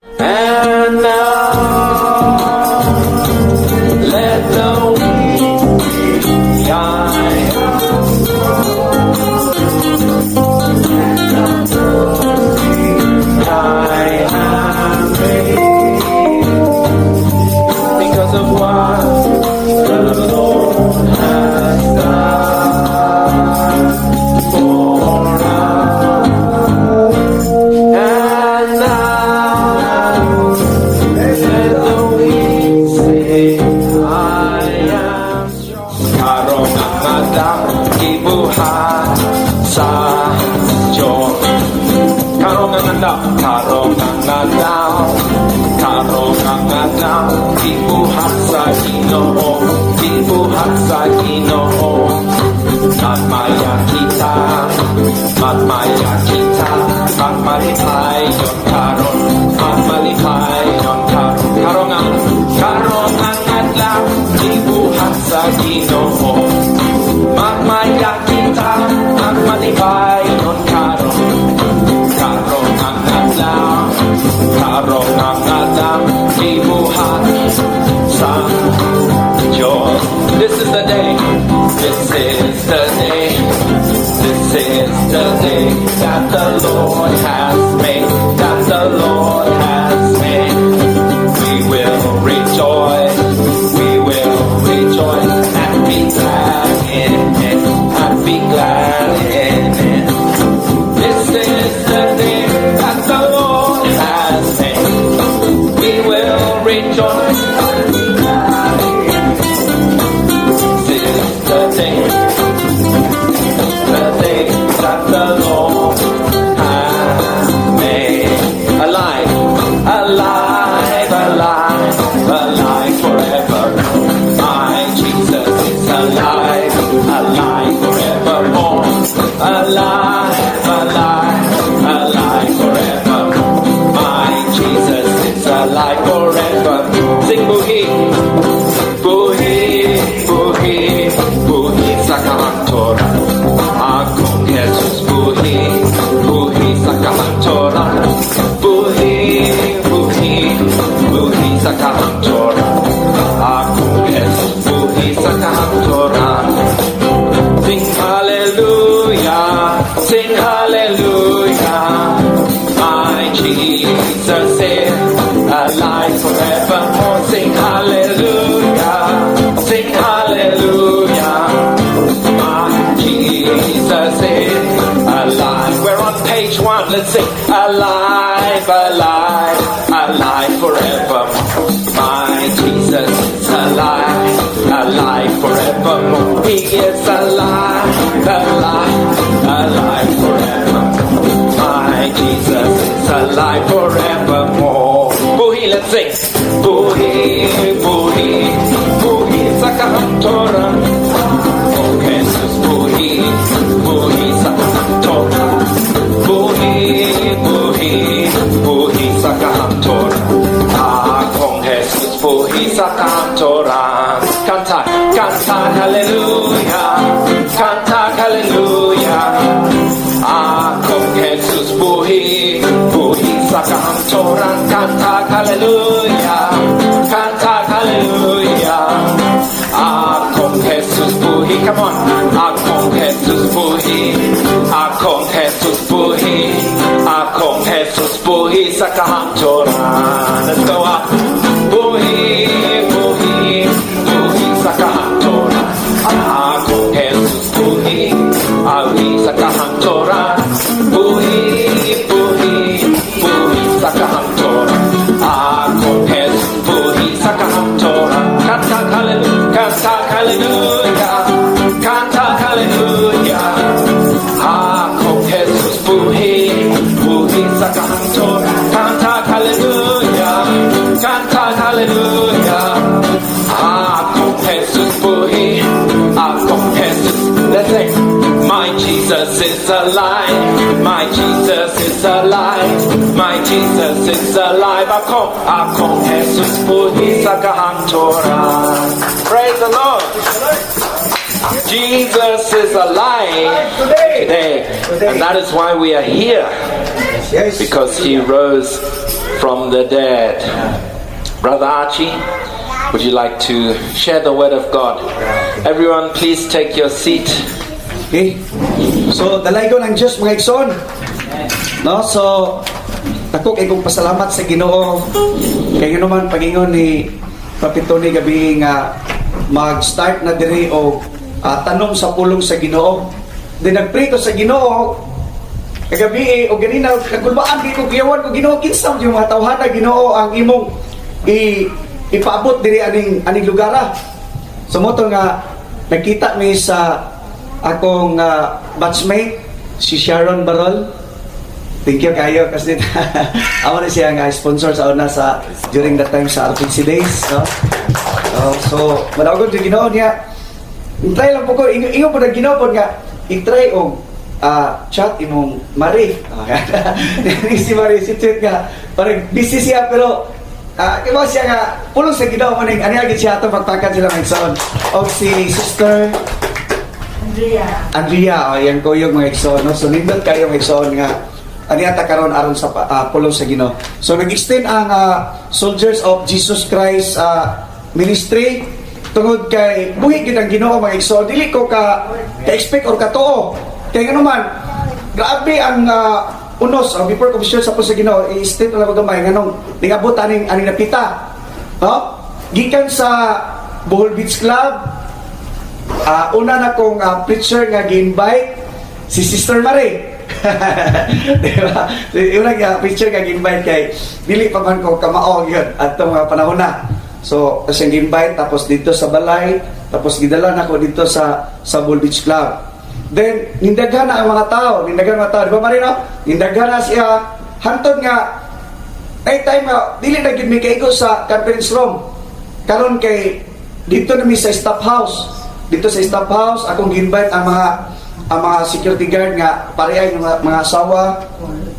And now, let the weak I am made because of what the Lord has done for us. And now, let the weak say, I am strong. Karong ang Adam, ibuhat sa Diyos. Karong ang Adam, ibuhat sa Ginoo, ibuhat sa Ginoo. Magmaya kita, magmalipay yon karon, magmalipay yon karon. Karong ang Adam, ibuhat sa Ginoo. Magmaya kita, magmalipay yon karon. Karong ang Adam, ibuhat sa Diyos. This is the day, this is the day, this is the day that the Lord has made, that the Lord has made. We will rejoice and be glad in it, and be glad in it. This is the day that the Lord has made. We will rejoice and be glad in it. This is the day that the Lord has made. Alive, alive, alive, alive forever. My Jesus is alive, alive forevermore. Alive, alive, alive forevermore. My Jesus is alive forever. Sing buhi, buhi, buhi, buhi sa kahantoran. Akong Jesus buhi, buhi sa kahantoran. Buhi, buhi, buhi sa kahantoran. Akong Jesus buhi sa kahantoran. Sing hallelujah, sing hallelujah. My Jesus is alive forevermore. Sing hallelujah, sing hallelujah. My Jesus is alive. We're on page 1. Let's sing alive, alive, alive forevermore. My Jesus is alive, alive forevermore. He is alive, alive, alive forevermore. My Jesus is alive forevermore. Buhi, let's sing. Buhi, buhi, buhi sa kahantoran. Oh Jesus, buhi, buhi sa kahantoran. Buhi, buhi, buhi sa kahantoran. Akong Jesus, buhi sa kahantoran. Kanta, kanta, hallelujah. Kanta, hallelujah. Akong Jesus, buhi, buhi sa kahantoran. Kanta, hallelujah. Kanta, hallelujah. Akong Jesus, buhi. Come on. Akong Jesus, buhi. Akong Jesus, buhi. Akong Jesus, buhi sa kahantoran. Let's go up. Buhi, buhi, buhi sa kahantoran. Akong Jesus, buhi. Buhi sa kahantoran. Buhi, buhi, buhi sa kahantoran. Akong Jesus, buhi sa kahantoran. Kanta, hallelujah. Kanta, hallelujah. Kanta, hallelujah. Akong Jesus, buhi, buhi sa kahantoran. Kanta, hallelujah. Kanta, hallelujah. Akong Jesus, buhi. Akong Jesus. Let's sing. My Jesus is alive. My Jesus is alive. My Jesus is alive. Akong Jesus buhi sa kahantoran. Praise the Lord. Jesus is alive today. And that is why we are here. Yes. because he rose from the dead. Brother Archie, would you like to share the word of God? Everyone, please take your seat. Okay. So, dalay ko ng Diyos mga igsoon. No? So, ako kay kong pasalamat sa Ginoo. Kaya naman pagingon ni Papito ni gabi nga mag-start na diri o tanong sa pulong sa Ginoo. Then nagpray ko sa Ginoo kagabi o ganina nagulbaan di ko kiyawan ko Ginoo kinsa yung mga tawhana Ginoo ang imong ipaabot diri aning lugar. So moto nga nakita mi sa akong batchmate si Sharon Barol. Thank you kayo kasi ako na siya nga sponsor sa una sa during that time sa RPC days, no? So manawag ko Ginoo niya. Try lang po ko ingon po na Ginoo po nga i-try og chat imong Marie. Si Marie si chat nga parang busy siya pero kaya siya nga pulong sa Ginoo man ani agad siya ato pagpakan sila ng igsoon. Og si Sister Andrea, yan ko yung mga igsoon, no? So nindot kayo mga igsoon nga ani ata karon aron sa pulong sa Ginoo. So nag-extend ang Soldiers of Jesus Christ ministry tungod kay buhi gid ang Ginoo mga igsoon. Dili ko ka-expect or ka-tuo. Kaya nga naman grabe ang unos before commission sa puso sa Ginoo i-state na ko gamay nganong ningabot aning napita. No? Gikan sa Bohol Beach Club una na kong preacher nga gi-invite si Sister Marie. Diba? So, yung picture ka invite kay dili pa man ko kamaog yun at itong mga panahon na. So kasi invite tapos dito sa balay tapos gidala na ko dito sa Bull Beach Club. Then nindaghan na ang mga tao, diba Marino? Nindaghan na siya hantod nga ay time nga dili na gid mi kaigo sa conference room. Karon kay dito na mi sa staff house. Dito sa staff house akong gi-invite ang mga security guard nga parehay ng mga asawa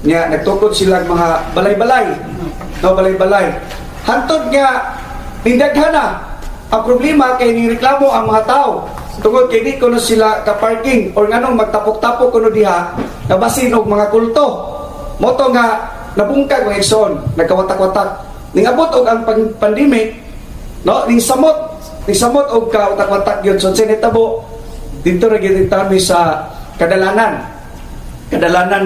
nga nagtukod silang mga balay-balay. No, balay-balay. Hantod nga nindaghan na. Ang problema kay nireklamo ang mga tao. Tungod kay di kuno sila ka-parking or nganong magtapok-tapok kuno diha nabasin og mga kulto. Moto nga nabungkag mga igsoon, nagkawatak-watak. Ningabot og ang pandemic, no, ning samot og kawatak-watak gyud so sinitabo dito ra gyud tami sa kadalanan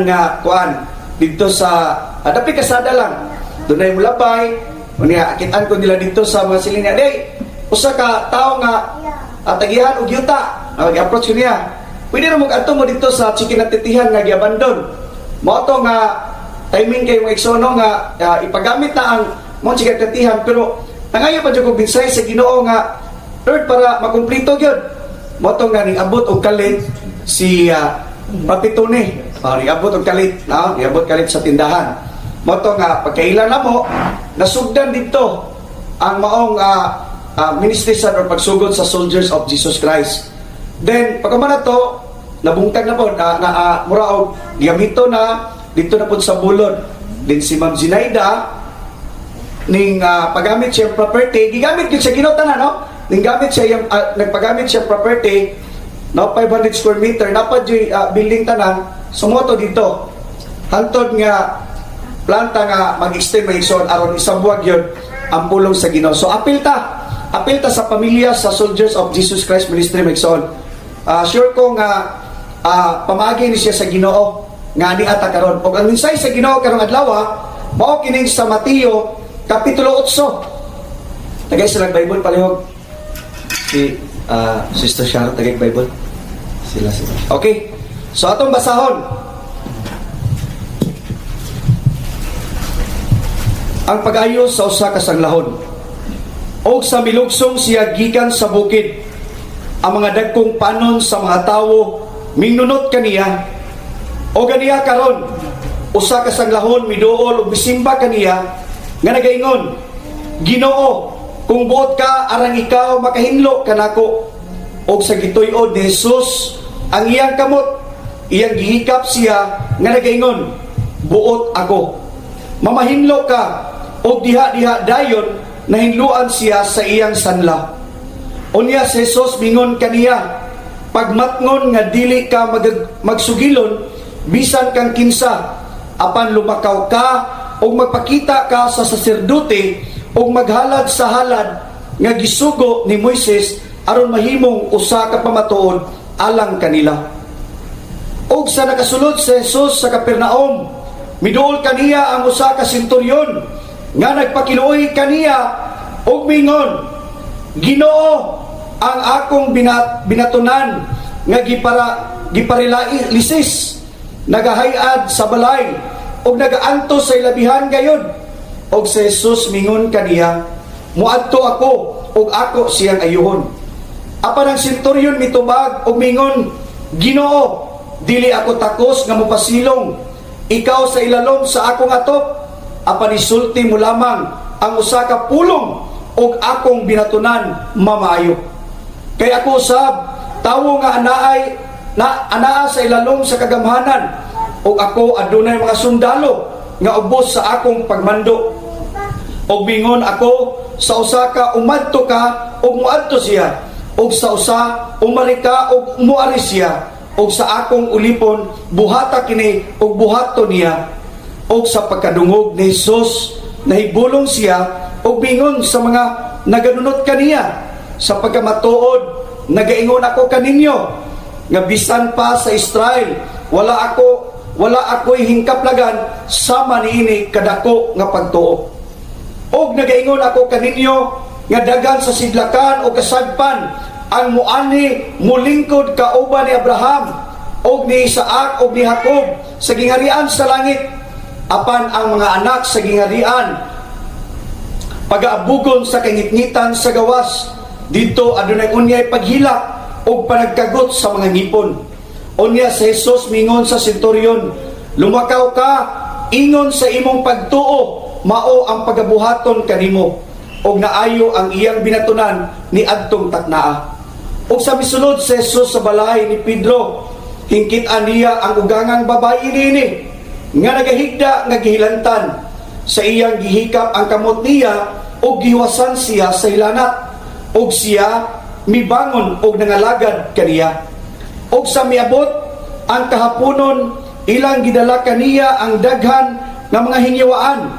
nga kuan dito sa dapi kasada lang dunay mulabay unya akitan ko nila dito sa mga silingan day usa ka tawo nga tagihan og yuta nag-approach ko niya pwede ra mo adto mo dito sa chicken at titihan nga giabandon mo to nga timing kay mo igsono nga ipagamit na ang mo chicken at titihan pero nangayo pa jud ko binsay sa Ginoo nga Lord para makumpleto gyud moto nga ning abot og kalit si Papito ni. Niabot og kalit, no? Niabot kalit sa tindahan. Moto nga pagkailan na mo nasugdan dito ang maong ministry sa or pagsugod sa Soldiers of Jesus Christ. Then pagkamana to nabungtag na po mura og giamito na dito na po sa bulod. Then si Ma'am Zinaida ning paggamit siya property, gigamit gyud sa Ginoo tanan, no? Ninggamit siya yung nagpagamit siya property no 500 square meter napad yung building tanan sumoto dito hantod nga planta nga mag-extend may igsoon aron isang buwag yun ang pulong sa Ginoo. So apil ta sa pamilya sa Soldiers of Jesus Christ Ministry Magson. Sure ko nga pamagi ni siya sa Ginoo nga ani ata karon og ang minsay sa Ginoo karong adlaw mao kining sa Mateo kapitulo 8. Tagay sila Bible palihog si Sister Sharon tagay Bible sila. Okay, so atong basahon ang pag-ayos sa usa ka sanglahon og sa milugsong siya gikan sa bukid ang mga dagkong panon sa mga tawo minunot kaniya o ganiya karon usa ka sanglahon miduol og bisimba kaniya nga nagaingon Ginoo kung buot ka, arang ikaw makahinlo kanako. Og sa gituy-od ni Jesus, ang iyang kamot, iyang gihikap siya, nga nagaingon, buot ako. Mamahinlo ka, og diha-diha dayon, nahinluan siya sa iyang sanla. Unya si Jesus mingon kaniya, pagmatngon nga dili ka magsugilon, bisan kang kinsa, apan lumakaw ka o magpakita ka sa saserdote o maghalad sa halad nga gisugo ni Moises aron mahimong usa ka pamatuod alang kanila. Og sa nakasulod sa Jesus sa Capernaum, miduol kaniya ang usa ka senturyon nga nagpakiluoy kaniya og mingon, Ginoo, ang akong binatunan nga giparilisis nagahayad sa balay og nagaantos sa ilabihan gayud. Og si Jesus mingon kaniya, muadto ako og ako siyang ayuhon. Apan ang senturyon mitubag og mingon, Ginoo, dili ako takos nga mopasilong ikaw sa ilalom sa akong atop, apan isulti mo lamang ang usa ka pulong og akong binatunan mamaayo. Kay ako sab tawo nga anaa sa ilalom sa kagamhanan, og ako adunay mga sundalo nga ubos sa akong pagmando. Og mingon ako sa usa ka umadto ka og muadto siya, og sa usa umari ka og muari siya, og sa akong ulipon buhata kini og buhato niya. Og sa pagkadungog ni Jesus nahibulong siya og bingon sa mga naganunot kaniya, sa pagkamatuod nagaingon ako kaninyo nga bisan pa sa Israel wala ako'y hingkaplagan sama niini kadako nga pagtuo. Og nagaingon ako kaninyo nga dagan sa sidlakan o kasagpan ang muani mulingkod kauban ni Abraham og ni Isaac og ni Jacob sa gingharian sa langit, apan ang mga anak sa gingharian pag-aabugon sa kangitngitan sa gawas, dito adunay unyay paghilak og panagkagot sa mga ngipon. Unya si Jesus mingon sa senturyon, lumakaw ka, ingon sa imong pagtuo mao ang pagabuhaton kanimo. Og naayo ang iyang binatunan ni adtong taknaa. Og sa misulod si Jesus sa balay ni Pedro, hingkit-an niya ang ugangang babae nini nga nagahigda nga gihilantan. Sa iyang gihikap ang kamot niya og giwasan siya sa hilanat, og siya mibangon og nangalagad kaniya. Og sa miabot ang kahaponon, ilang gidala kaniya ang daghan nga mga hingiwaan,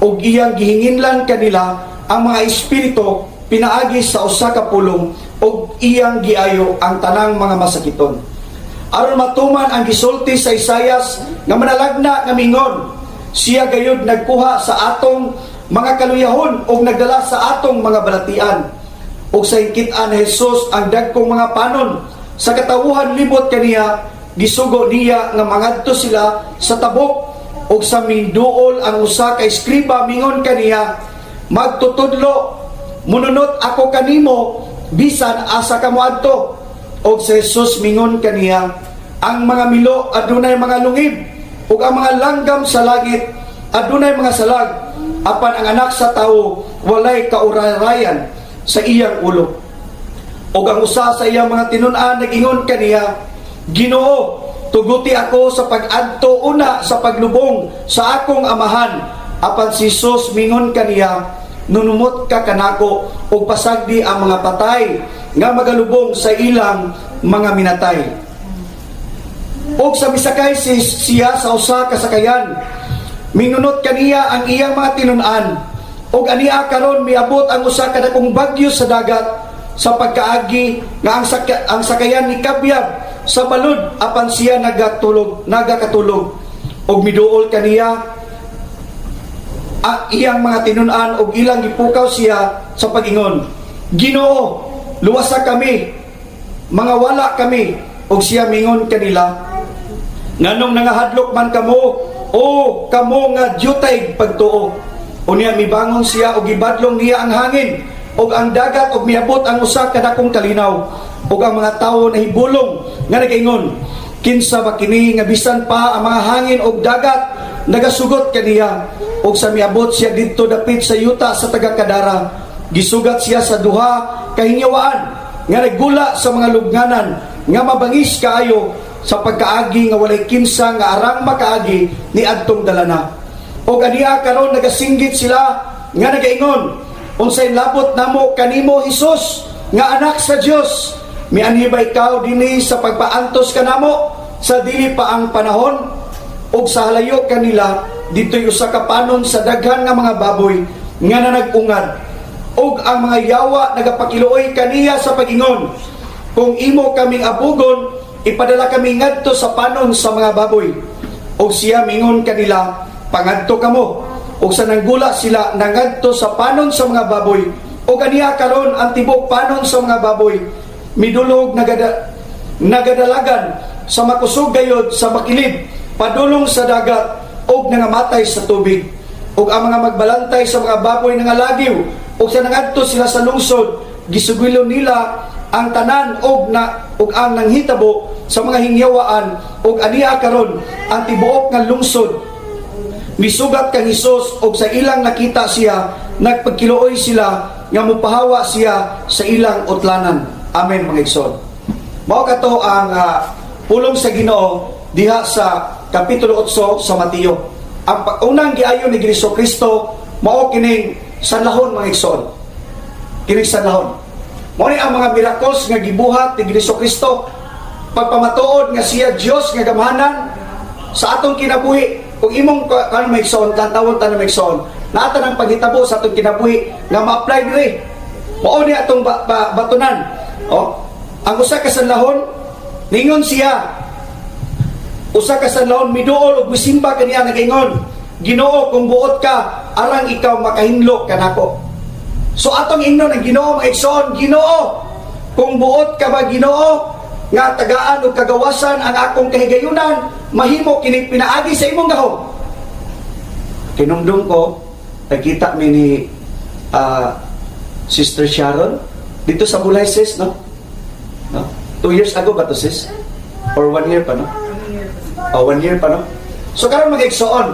og iyang gihinginlan kanila ang mga espiritu pinaagi sa usa ka pulong, og iyang giayo ang tanang mga masakiton. Aron matuman ang gisulti sa Isayas nga manalagna nga mingon, siya gayud nagkuha sa atong mga kaluyahon og nagdala sa atong mga balatian. Og sa hingkit-an ni Jesus ang dagkong mga panon, sa katawuhan libot kaniya, gisugo niya nga mangadto sila sa tabok. Og sa minduol ang usa ka eskriba mingon kaniya, magtutudlo, mununot ako kanimo bisan asa ka moadto. Og si Jesus mingon kaniya, ang mga milo adunay mga lungib, ug ang mga langgam sa langit adunay mga salag, apan ang anak sa tawo walay kaurarayan sa iyang ulo. Og ang usa sa iyang mga tinun-an nagingon kaniya, Ginoo, tuguti ako sa pag-adto una sa paglubong sa akong amahan. Apan si Jesus mingon kaniya, nunumot ka kanako og pasagdi ang mga patay nga magalubong sa ilang mga minatay. Og sa misakay siya sa usa ka sakayan, minunot kaniya ang iyang mga tinun-an, og ania karon miabot ang usa ka dakong bagyo sa dagat, sa pagkaagi nga ang sakayan ni kabyab sa balud, apan siya nagakatulog. Og miduol kaniya ang iyang mga tinun-an og ilang gipukaw siya sa pagingon, Ginoo, luwasa kami, mga wala kami. Og siya mingon kanila, nganong nangahadlok man kamo, o kamo nga dyutay pagtuo. Unya mibangon siya og gibadlong niya ang hangin og ang dagat, og miabot ang usa ka dakong kalinaw. Og ang mga tawo nahibulong nga nagaingon, kinsa ba kini nga bisan pa ang mga hangin og dagat nagasugot kaniya. Og sa miabot siya didto dapit sa yuta sa taga Kadara, gisugat siya sa duha ka hingiwaan nga naggula sa mga lubnganan nga mabangis kaayo, sa pagkaagi nga walay kinsa nga arang makaagi ni adtong dalana. Og ania karon nagasinggit sila nga nagaingon, unsay labot namo kanimo Hesus nga anak sa Dios? Mianhi ba ikaw dinhi sa pagpaantos kanamo sa dili pa ang panahon? ug sa halayo kanila dito'y usa ka panon sa daghan nga mga baboy nga nanag-ungad, ug ang mga yawa nagapakiluoy kaniya sa pag-ingon, kung imo kaming abugon, ipadala kami ngadto sa panon sa mga baboy. Ug siya mingon kanila, pangadto kamo. Ug sa nanggula sila nangadto sa panon sa mga baboy. Ug aniya karon ang tibok panon sa mga baboy midulog nagadalagan sa makusog gayod sa makilid, padulong sa dagat, ug nangamatay sa tubig. Ug ang mga magbalantay sa mga baboy nangalagiw, ug sa nangadto sila sa lungsod, gisugilo nila ang tanan ug ang nanghitabo sa mga hingyawaan. Ug aniya karon ang tibuok nga lungsod misugat kang Hesus, ug sa ilang nakita siya, nagpagkiluoy sila nga mupahawa siya sa ilang utlanan. Amen, mga igsoon. Mao kato ang pulong sa Ginoo diha sa kapitulo 8 sa Mateo. Ang unang giayon ni Kristo mao kining sanlahon, mga igsoon. Kining sanlahon. Mao ni ang mga miracles nga gibuhat ni Kristo, pagpamatuod nga siya Dios nga gamhanan sa atong kinabuhi. Kung imong kanang may igsoon, tantawon ta na may igsoon, naata ng paghitabo sa atong kinabuhi nga ma-apply diri. Mao ni atong batunan. Ang usa ka sanlahon, ningon siya, usa ka sanlahon miduol ug misimba kaniya nagaingon, Ginoo, kung buot ka, arang ikaw makahinlo kanako. So atong ingnon ang Ginoo, mga igsoon, Ginoo, kung buot ka ba, Ginoo, nga tagaan o kagawasan ang akong kahigayunan, mahimo kining pinaagi sa imong gahom. Kinumdum ko, nakita mi ni Sister Sharon dito sa Bulay, sis, no? 2 years ago ba to, sis? Or 1 year pa, no? 1 year pa, no? So karon mag-igsoon,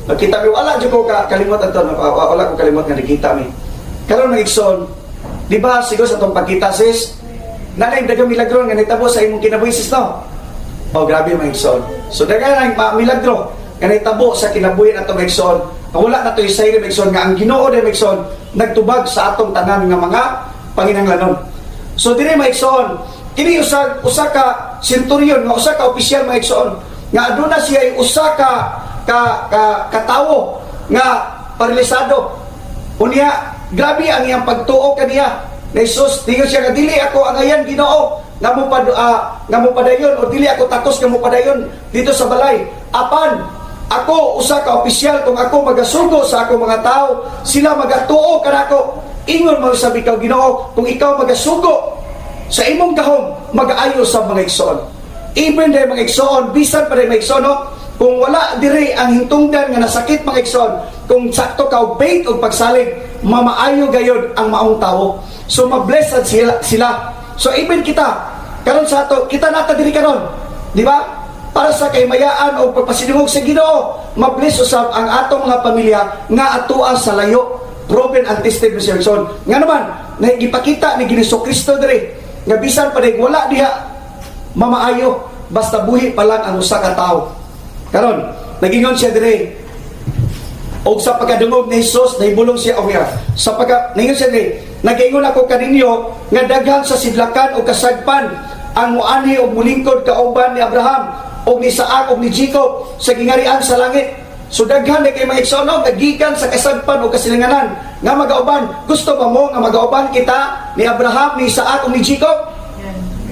nakita mi, wala dyan ko kalimot ito, wala ko kalimot nga nakita mi. Karon mag-igsoon, di ba siguro sa itong pagkita, sis, nanay dagang milagro nga nitabo sa imong kinabuhi, sis, no? Grabe, mga igsoon. So dagang milagro nga nitabo sa kinabuhi na ito, mga igsoon. Wala na ito isay, mga igsoon, nga ang Ginoo, mga igsoon, nagtubag sa atong tanan nga mga panginahanglanon. So dire, mga igsoon, kini usa ka centurion, nga usa ka opisyal, mga igsoon, nga aduna siya ay usa ka tawo nga paralisado. Unya, grabe ang iyang pagtuo kaniya na Jesus. Tingnan siya nga, dili ako ang ayan, Ginoo, nga mo padayon, o dili ako takos nga mo padayon dito sa balay. Apan ako usa ka opisyal, kung ako magasugo sa ako mga tao, sila magatuo kanako. Ingon mo sabi ka, Ginoo, kung ikaw magasugo sa imong gahom, mag-aayo sa mga igsoon. Even dahil mga igsoon, bisan pa rin mga igsoon, no? Kung wala dire ang hintungdan nga nasakit, mga igsoon, kung sakto ka og bait o pagsalig, mamaayo gayod ang maong tao. So mablessed sila. So even kita, karon sa ato, kita nata diri karon, di ba? Para sa kaymayaan o pagpasinungog sa Ginoo, mabless usab ang atong mga pamilya nga atuan sa layo, proven and tested resurrection. Nga naman, nagipakita ni Kristo diri, nga bisan pa rin wala diha mamaayo, basta buhi pa lang ang usa ka tawo. Karon, nagingon siya diri, o sa pagkadungog ni Jesus, nahibulong siya, nagingon siya diri, nag-ingon ako kaninyo, nga daghan sa sidlakan o kasagpan, ang muani o mulingkod kauban ni Abraham, o ni Isaac o ni Jacob, sa gingarian sa langit. So daghan na kay mga igsoon, nagikan sa kasagpan o kasilinganan, nga magauban. Gusto pa mo nga magauban kita ni Abraham, ni Isaac o ni Jacob?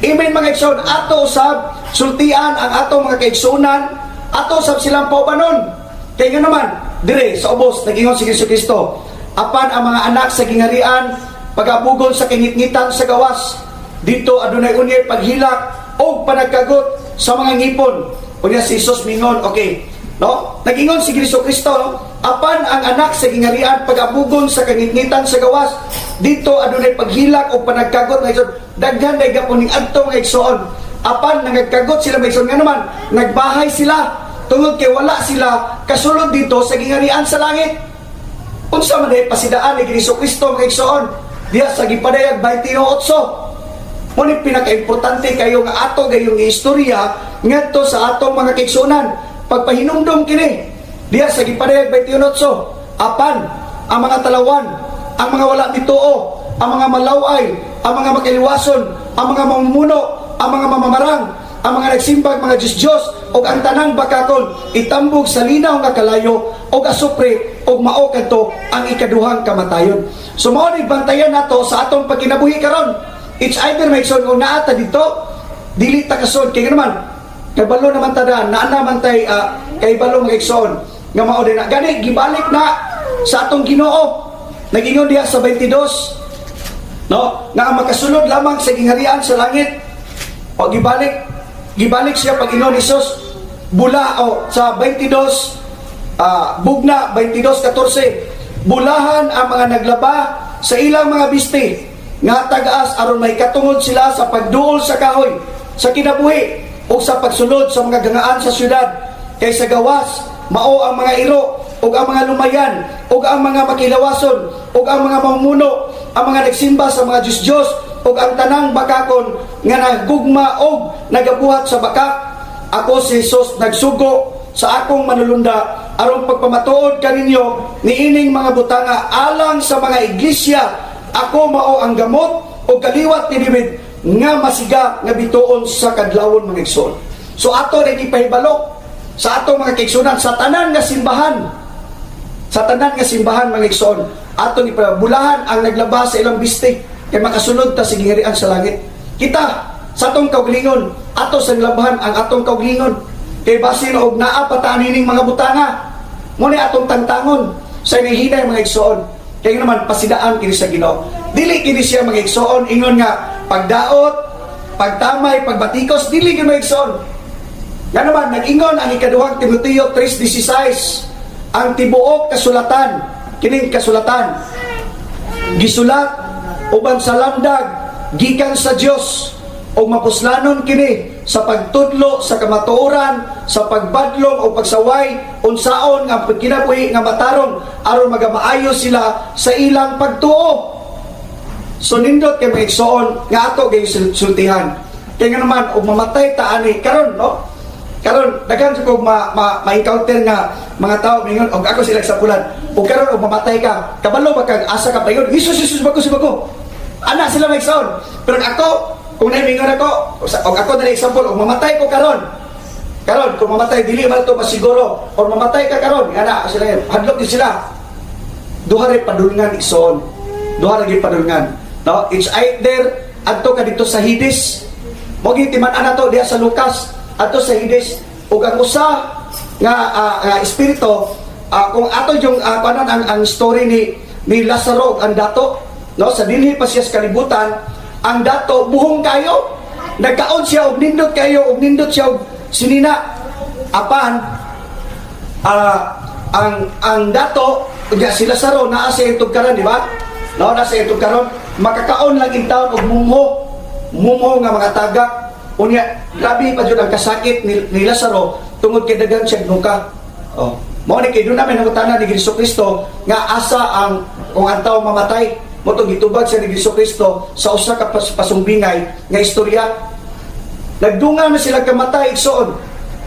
Amen, mga igsoon. Ato usab sultian ang atong mga kaigsunan, ato usab silang paubanon. Kaya nga naman, dire sa ubos, nagingon si Kristo, apan ang mga anak sa gingarian, pag-abugon sa kingit-ngitan sa gawas, dito adunay unyay paghilak o panagkagot sa mga ngipon. Unya si Jesus mingon, okay, no? Nagingon si Kristo, no? Apan ang anak sa gingarian, pag-abugon sa kingit-ngitan sa gawas, dito adunay paghilak o panagkagot, mga igsoon. Daghan na gapon ning adto, mga igsoon. Apan nagkagot sila, mga igsoon, nga naman nagbahay sila tungod kay wala sila kasulod dito sa gingarian sa langit. Unsa man ay pasidaan ni Kristo, mga igsoon, diha sa gipadayag 28. Ngunit pinaka-importante kayo nga ato gayong istorya ngadto sa atong mga kaigsunan. Pagpahinumdum kini diha sa gipadayag 28. Apan ang mga talawan, ang mga wala bituo, ang mga malaway, ang mga makiliwason, ang mga mamumuno, ang mga mamamarang, ang mga nagsimbag, mga Diyos-Diyos, ug ang tanang bakakon itambog sa linaw nga kalayo ug asupre ug mao kadto ang ikaduhang kamatayon. So mao ni bantayan nato sa atong pagkinabuhi karon. It's either may igsoon kung naata dito dili ta kasod kay naman kay balo naman tada naa naman tay kay balo mga igsoon nga mao din na gani gibalik na sa atong Ginoo. Nagingon diha sa 22 no nga ang makasulod lamang sa gingharian sa langit o gibalik siya pag ingon ni Jesus bula o sa 22 bugna 22:14 bulahan ang mga naglaba sa ilang mga bisti nga tagaas aron may katungod sila sa pagduol sa kahoy sa kinabuhi o sa pagsulod sa mga gangaan sa syudad kay sa gawas mao ang mga iro ug ang mga lumayan ug ang mga makilawason ug ang mga mamumuno ang mga nagsimba sa mga Diyos ug ang tanang bakakon nga nagugma og nagabuhat sa bakak. Ako si Jesus nagsugo sa akong manulunda aron pagpamatuod kaninyo niining mga butanga alang sa mga iglesia. Ako mao ang gamot o kaliwat ni David nga masiga nga bituon sa kadlawon mga igsoon. So ato rin ipahibalo sa atong mga kaigsunan sa tanan nga simbahan. Sa tanan nga simbahan mga igsoon, ato ni bulahan ang naglaba sa ilang biste kay makasunod ta sa gingharian sa langit. Kita sa atong kaugalingon, ato sa labahan ang atong kaugalingon kay basin og naa pa ta nining mga butanga. Mo ni atong tangtangon sa hinay mga igsoon. Kaya naman, pasidaan kini sa Ginoo. Dili kini siya mga igsoon, ingon nga, pagdaot, pagtamay, pagbatikos, dili kini mga igsoon. Nga naman, nag-ingon ang ikaduhang Timoteo 3:16, ang tibuok kasulatan, kining kasulatan, gisulat, uban sa landag, gikan sa Dios, o mapuslanon kini sa pagtudlo sa kamatuoran, sa pagbadlong o pagsaway unsaon nga pagkinabuhi nga matarong aron magamaayo sila sa ilang pagtuo. So nindot kay maigsoon nga ato gay sultihan. Kaya nga naman og mamatay ta ani karon no. Karon daghan ko ma-encounter nga mga tao mingon og ako sila sa pulan. Og karon og mamatay ka, kabalo ba kag asa ka payon? Jesus bago. Ana sila maigsoon. Pero ako kung naimingon ako, o ako na example, o mamatay ko karon, kung mamatay, dili man ito masiguro, o mamatay ka karon, ana, sila yan, hadlok din sila. Duha rin padulngan isoon. Duha rin padulngan. No? It's either, adto ka dito sa Hades, mo gitiman na to diya sa Lucas, adto sa Hades, o ang usa nga espiritu, kung ato yung, ang story ni Lazaro, ang dato, no? Sa dinhi pa siya sa kalibutan, ang dato buhong kayo nagkaon siya og nindot kayo og nindot siya og sinina apan ang dato unya si Lazaro naa sa itong karon di ba no nasa itong karon makakaon lang in taon og mumho nga mga tagak unya grabe pa jud ang kasakit ni Lazaro tungod kay daghan siya nuka mao ni kay do namin nangutana ni Jesucristo nga asa ang kung ang tawo mamatay motong gitubag siya ni Jesucristo sa usa ka pasumbingay nga istorya. Nagdunga na sila kamatay igsoon.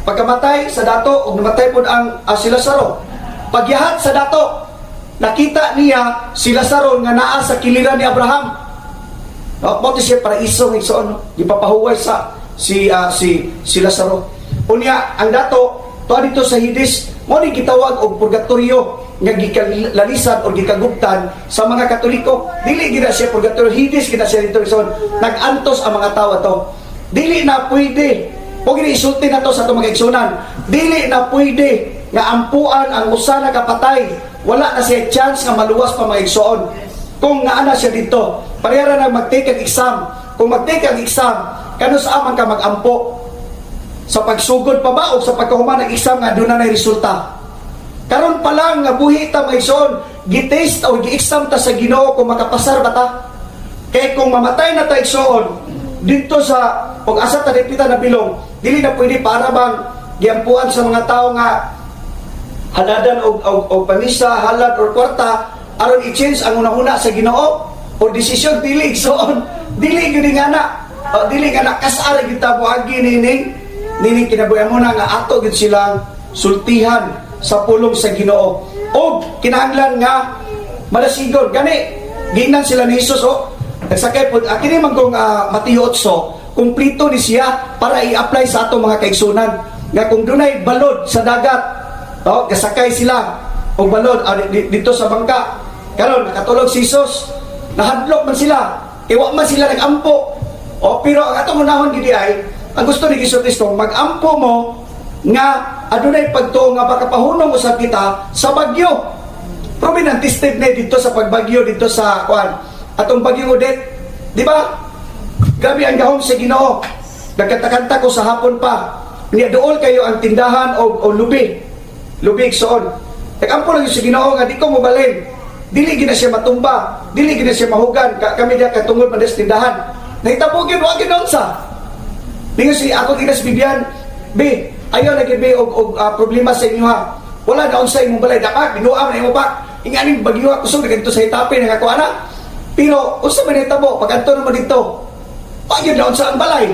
Pagkamatay sa dato ug namatay pud ang si Lazaro. Pagyahat sa dato, nakita niya si Lazaro nga naa sa kiliran ni Abraham. Mo siya paraiso ng igsoon, gipapahuway sa si Lazaro. Unya ang dato tuwa dito sa Hades, mo ni gitawag og purgatorio nga gikalalisan o gikagubtan sa mga Katoliko. Dili gina siya purgatorio, Hades gina siya dito igsoon. Nag-antos ang mga tao to. Dili na pwede. O ginisulti na to sa itong mga igsunan. Dili na pwede nga ampuan ang usa na kapatay. Wala na siya chance nga maluwas pa mga igsoon. Kung nga ana siya dito, parehara na mag-take ang exam. Kung mag-take ang exam, kano sa amang ka mag-ampo? Sa pagsugod pa ba o sa pagkahuman ng exam nga doon na resulta? Karon pa lang nga buhi ta mga igsoon, gi-taste o gi-exam ta sa Ginoo kung makapasar ba ta? Kaya kung mamatay na ta igsoon, dito sa kung asa ta dipita na bilong, dili na pwede para bang giampuan sa mga tao nga haladan o panisa, halad o kwarta aron i-change ang unahuna sa Ginoo o desisyon dili igsoon. Dili gyud nga na. Dili nga na kasar kita buhagi nining kinabuhi mo na nga ato gid silang sultihan sa pulong sa Ginoo. O kinahanglan nga malasigon gani ginan sila ni Jesus nagsakay pud kini man kung Mateo 8 kumplito ni siya para i-apply sa ato mga kaigsunan. nga kung dunay balod sa dagat, gasakay sila og balod dito sa bangka. Karon nakatulog si Jesus, nahadlok man sila, iwa man sila nag-ampo. Pero ang atong unahon gidi ay ang gusto ni Hesus Kristo, mag-ampo mo nga adunay pagtuo nga makapahunong usab kita sa bagyo. Proven ang tested na dito sa pagbagyo dito sa atong bagyong Odette, di ba? Grabe ang gahom sa Ginoo. Nagkanta-kanta ko sa hapon pa. Niya dool kayo ang tindahan o lubi. Lubi igsoon. Nag-ampo lang yung sa Ginoo nga di ko mobalin. Dili gina siya matumba, dili gina siya mahugan. Kami diya katungod man sa tindahan. Nahitapugin wa ginoon sa. Ningon si ako ginas Bibian, be, ayaw lagi be og problema sa inyo ha. Wala na unsay imong balay dapat binuam na imo pa. Inganing bagyo ako so ganito sa hitape nakakuha na. Pero unsa man hitabo pag adto naman dito? Ayun na unsa ang balay.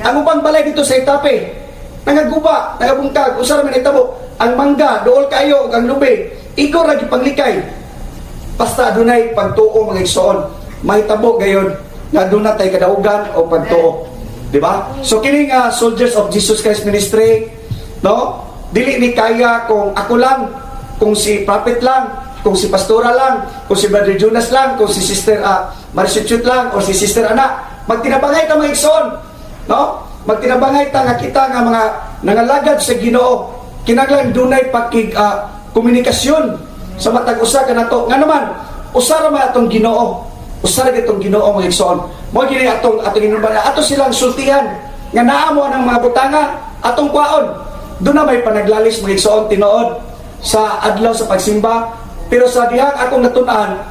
Ang ubang balay dito sa hitape nangaguba, nangabungkag, unsa man hitabo? Ang mangga dool kayo ug ang lubi. Ikaw ra gipanglikay. Basta adunay pagtuo mga igsoon. Mahitabo gayon nga aduna tay kadaugan o pagtuo. Di ba? So kining Soldiers of Jesus Christ Ministry, no? Dili ni kaya kung ako lang, kung si prophet lang, kung si pastora lang, kung si Brother Jonas lang, kung si Sister Marichet lang, o si Sister Ana. Magtinabangay ta mga igsoon, no? Magtinabangay ta nga kita nga mga nangalagad sa Ginoo. Kinahanglan dunay komunikasyon sa matag usa kanato. Nga naman, usara man atong Ginoo. Usara itong Ginoo mga igsoon. Mo gini atong inuban ato silang sultihan nga naa mo ng mga butanga atong kwaon. Doon na may panaglalis mga igsoon tinuod sa adlaw sa pagsimba. Pero sa dihang akong natun-an,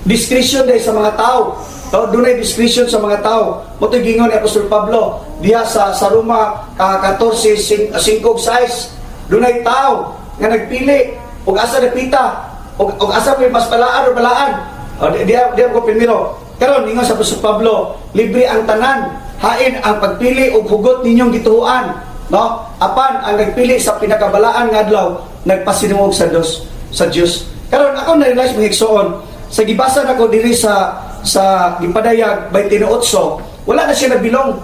discretion dahil sa mga tao. Doon ay discretion sa mga tao. Moto'y gingon ni Apostol Pablo diha sa Roma 14:5-6. Doon ay tao nga nagpili og asa napita og asa may mas balaan o balaan. Diya ko pinmiro. Karon ningon sa Apostol Pablo, libre ang tanan, hain ang pagpili og hugot ninyong gituhuan, no? Apan ang nagpili sa pinakabalaan nga adlaw, nagpasinungog sa Dios. Karon ako na-realize mga igsoon, sa gibasa nako diri sa Gipadayag 28, wala na siya nabilong.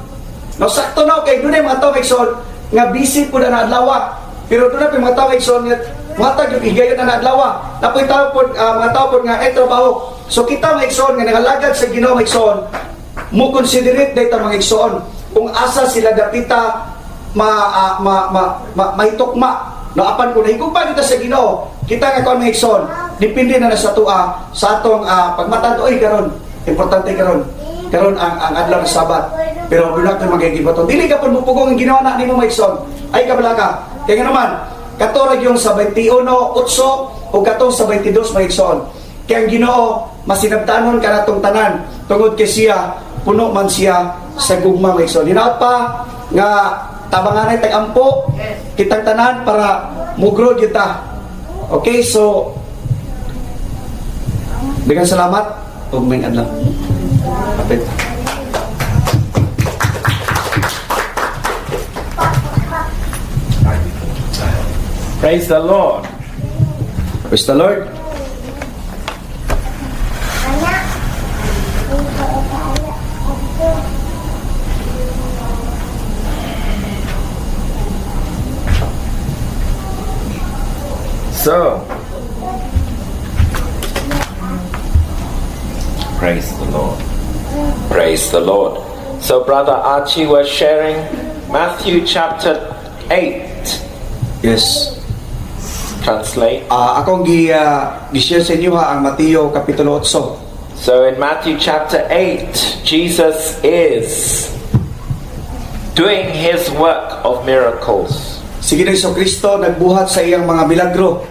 No, sakto na kay dunay mga tawo igsoon nga busy pud na adlaw. Pero dunay mga tawo igsoon nga matag yung higayon na adlaw. Napoy tao pod mga tao pod nga ay trabaho. So kita mga igsoon nga nangalagad sa Ginoo mga igsoon, mo considerate dayta mga igsoon kung asa sila dapita mahitokma. No, apan kung nahigugma kita sa Ginoo, kita nga kon mga igsoon, depende na sa tua sa atong pagmatanto ay karon importante karon ang adlaw ng Sabat. Pero doon natin magigibaton. Dili ka pud mupugong ang ginawa na nimo mga igsoon. Ay kabala ka. Kaya naman katorag yung sa 21:8 o katong sa 22 mga igsoon. Kaya ang Ginoo masinabtanon ka natong tanan tungod kay siya puno man siya sa gugma mga igsoon. Hinaot pa nga tabanganay tag-ampo kitang tanan para mugro kita. Okay, so dengan salamat ug may adlaw. Kapit. Praise the Lord. Praise the Lord. So, praise the Lord. Praise the Lord. So, Brother Archie was sharing Matthew chapter 8. Yes. Translate. Akong gi-share sa inyo ang Mateo kapitulo 8. So, in Matthew chapter 8, Jesus is doing his work of miracles. Si Ginoong Kristo nagbuhat sa iyang mga milagro.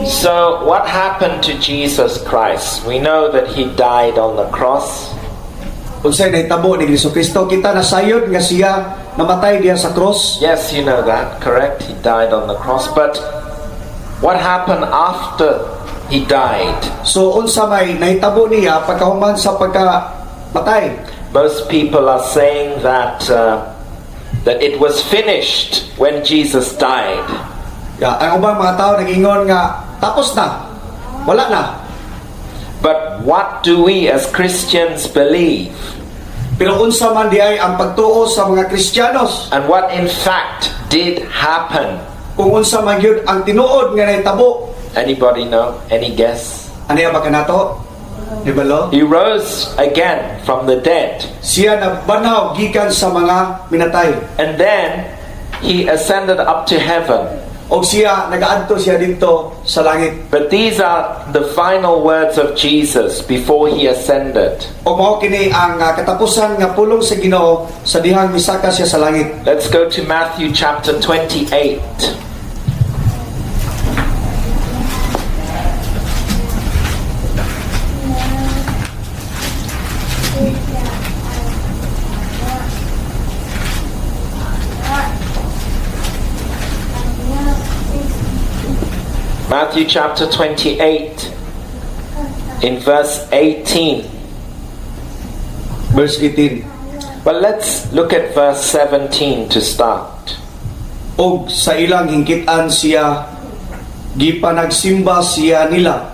So, what happened to Jesus Christ? We know that he died on the cross. Unsay nahitabo ni Ginoong Kristo, kita nasayod nga siya namatay diha sa cross. Yes, you know that, correct? He died on the cross. But what happened after he died? So unsa may nahitabo niya pagkahuman sa pagkamatay? Most people are saying that that it was finished when Jesus died. Ang ubang mga tao nag-ingon nga tapos na, wala na. But what do we as Christians believe? Pero unsa man di ay ang pagtuo sa mga Kristiyanos, and what in fact did happen. kung unsa man gyud ang tinuod nga nahitabo. Anybody know? Any guess? Ano ba kanato? Di ba lo? He rose again from the dead, Siya nagbanhaw gikan sa mga minatay. and then he ascended up to heaven. O siya nagaadto siya dito sa langit. But these are the final words of Jesus before he ascended. O mao kini ang katapusan nga pulong sa Ginoo sa dihang misaka siya sa langit. Let's go to Matthew chapter 28. Matthew chapter 28 in verse 18. Verse 18. But let's look at verse 17 to start. Og sa ilang hingkitan siya gipanagsimba siya nila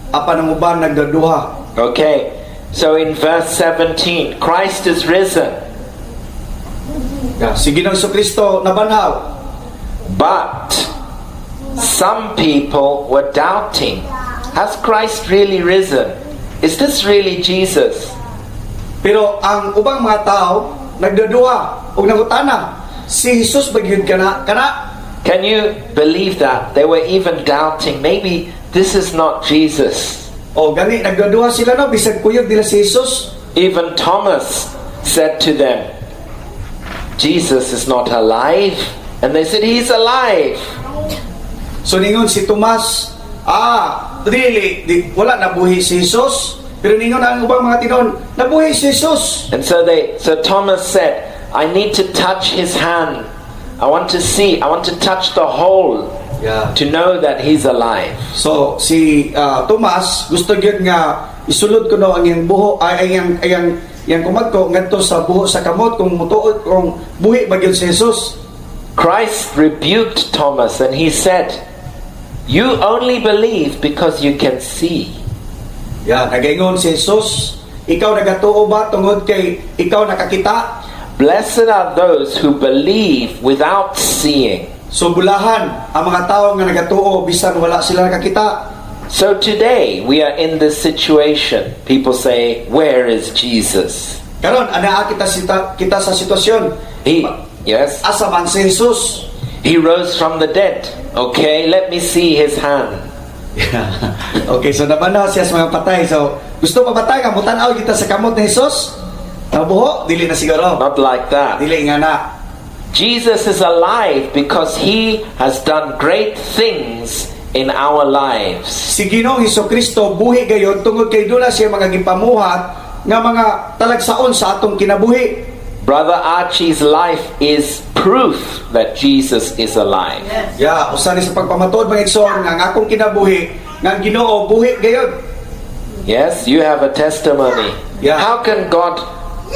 apan ang uban nagdaduha. Okay, so in verse 17, Christ is risen, Si Ginoong Kristo nabanhaw. but some people were doubting. Has Christ really risen? Is this really Jesus? Pero ang ubang mga tao nagdaduha og nangutana, si Jesus ba gyud kana? Can you believe that? They were even doubting, maybe this is not Jesus. O gani nagdaduha sila no bisag kuyog nila si Jesus. Even Thomas said to them, Jesus is not alive. And they said, he's alive. So ningon si Tomas, really, wala nabuhi si Jesus. Pero ningon ang ubang mga tinon, nabuhi si Jesus. And so Thomas said, I need to touch his hand. I want to see, I want to touch the hole to know that he's alive. So si Tomas gusto gyud nga isulod ko no ang iyang buho ay yang kumadto ngadto sa buho sa kamot kung mutuod kung buhi ba gyud si Jesus. Christ rebuked Thomas and he said, you only believe because you can see. Nagaingon si Jesus, ikaw nagatuo ba tungod kay ikaw nakakita? Blessed are those who believe without seeing. So bulahan ang mga tao nga nagatuo bisan wala sila nakakita. So today we are in this situation. People say, where is Jesus? Karon ana kita sa sitwasyon. Yes. Asa man si Jesus? He rose from the dead. Okay, let me see his hand. Okay, so nabanaw siya sa mga patay. So gusto mapatay nga mutan-aw kita sa kamot ni Jesus? Nabuho, dili na siguro. Not like that. Dili nga na. Jesus is alive because he has done great things in our lives. Si Ginoong Hesukristo buhi gayud tungod kay dula siya mga gipamuhat nga mga talagsaon sa atong kinabuhi. Brother Archie's life is proof that Jesus is alive. Usa ni sa pagpamatuod mga igsoon nga ang akong kinabuhi nga ang Ginoo buhi gayud. Yes, you have a testimony. Yeah. How can God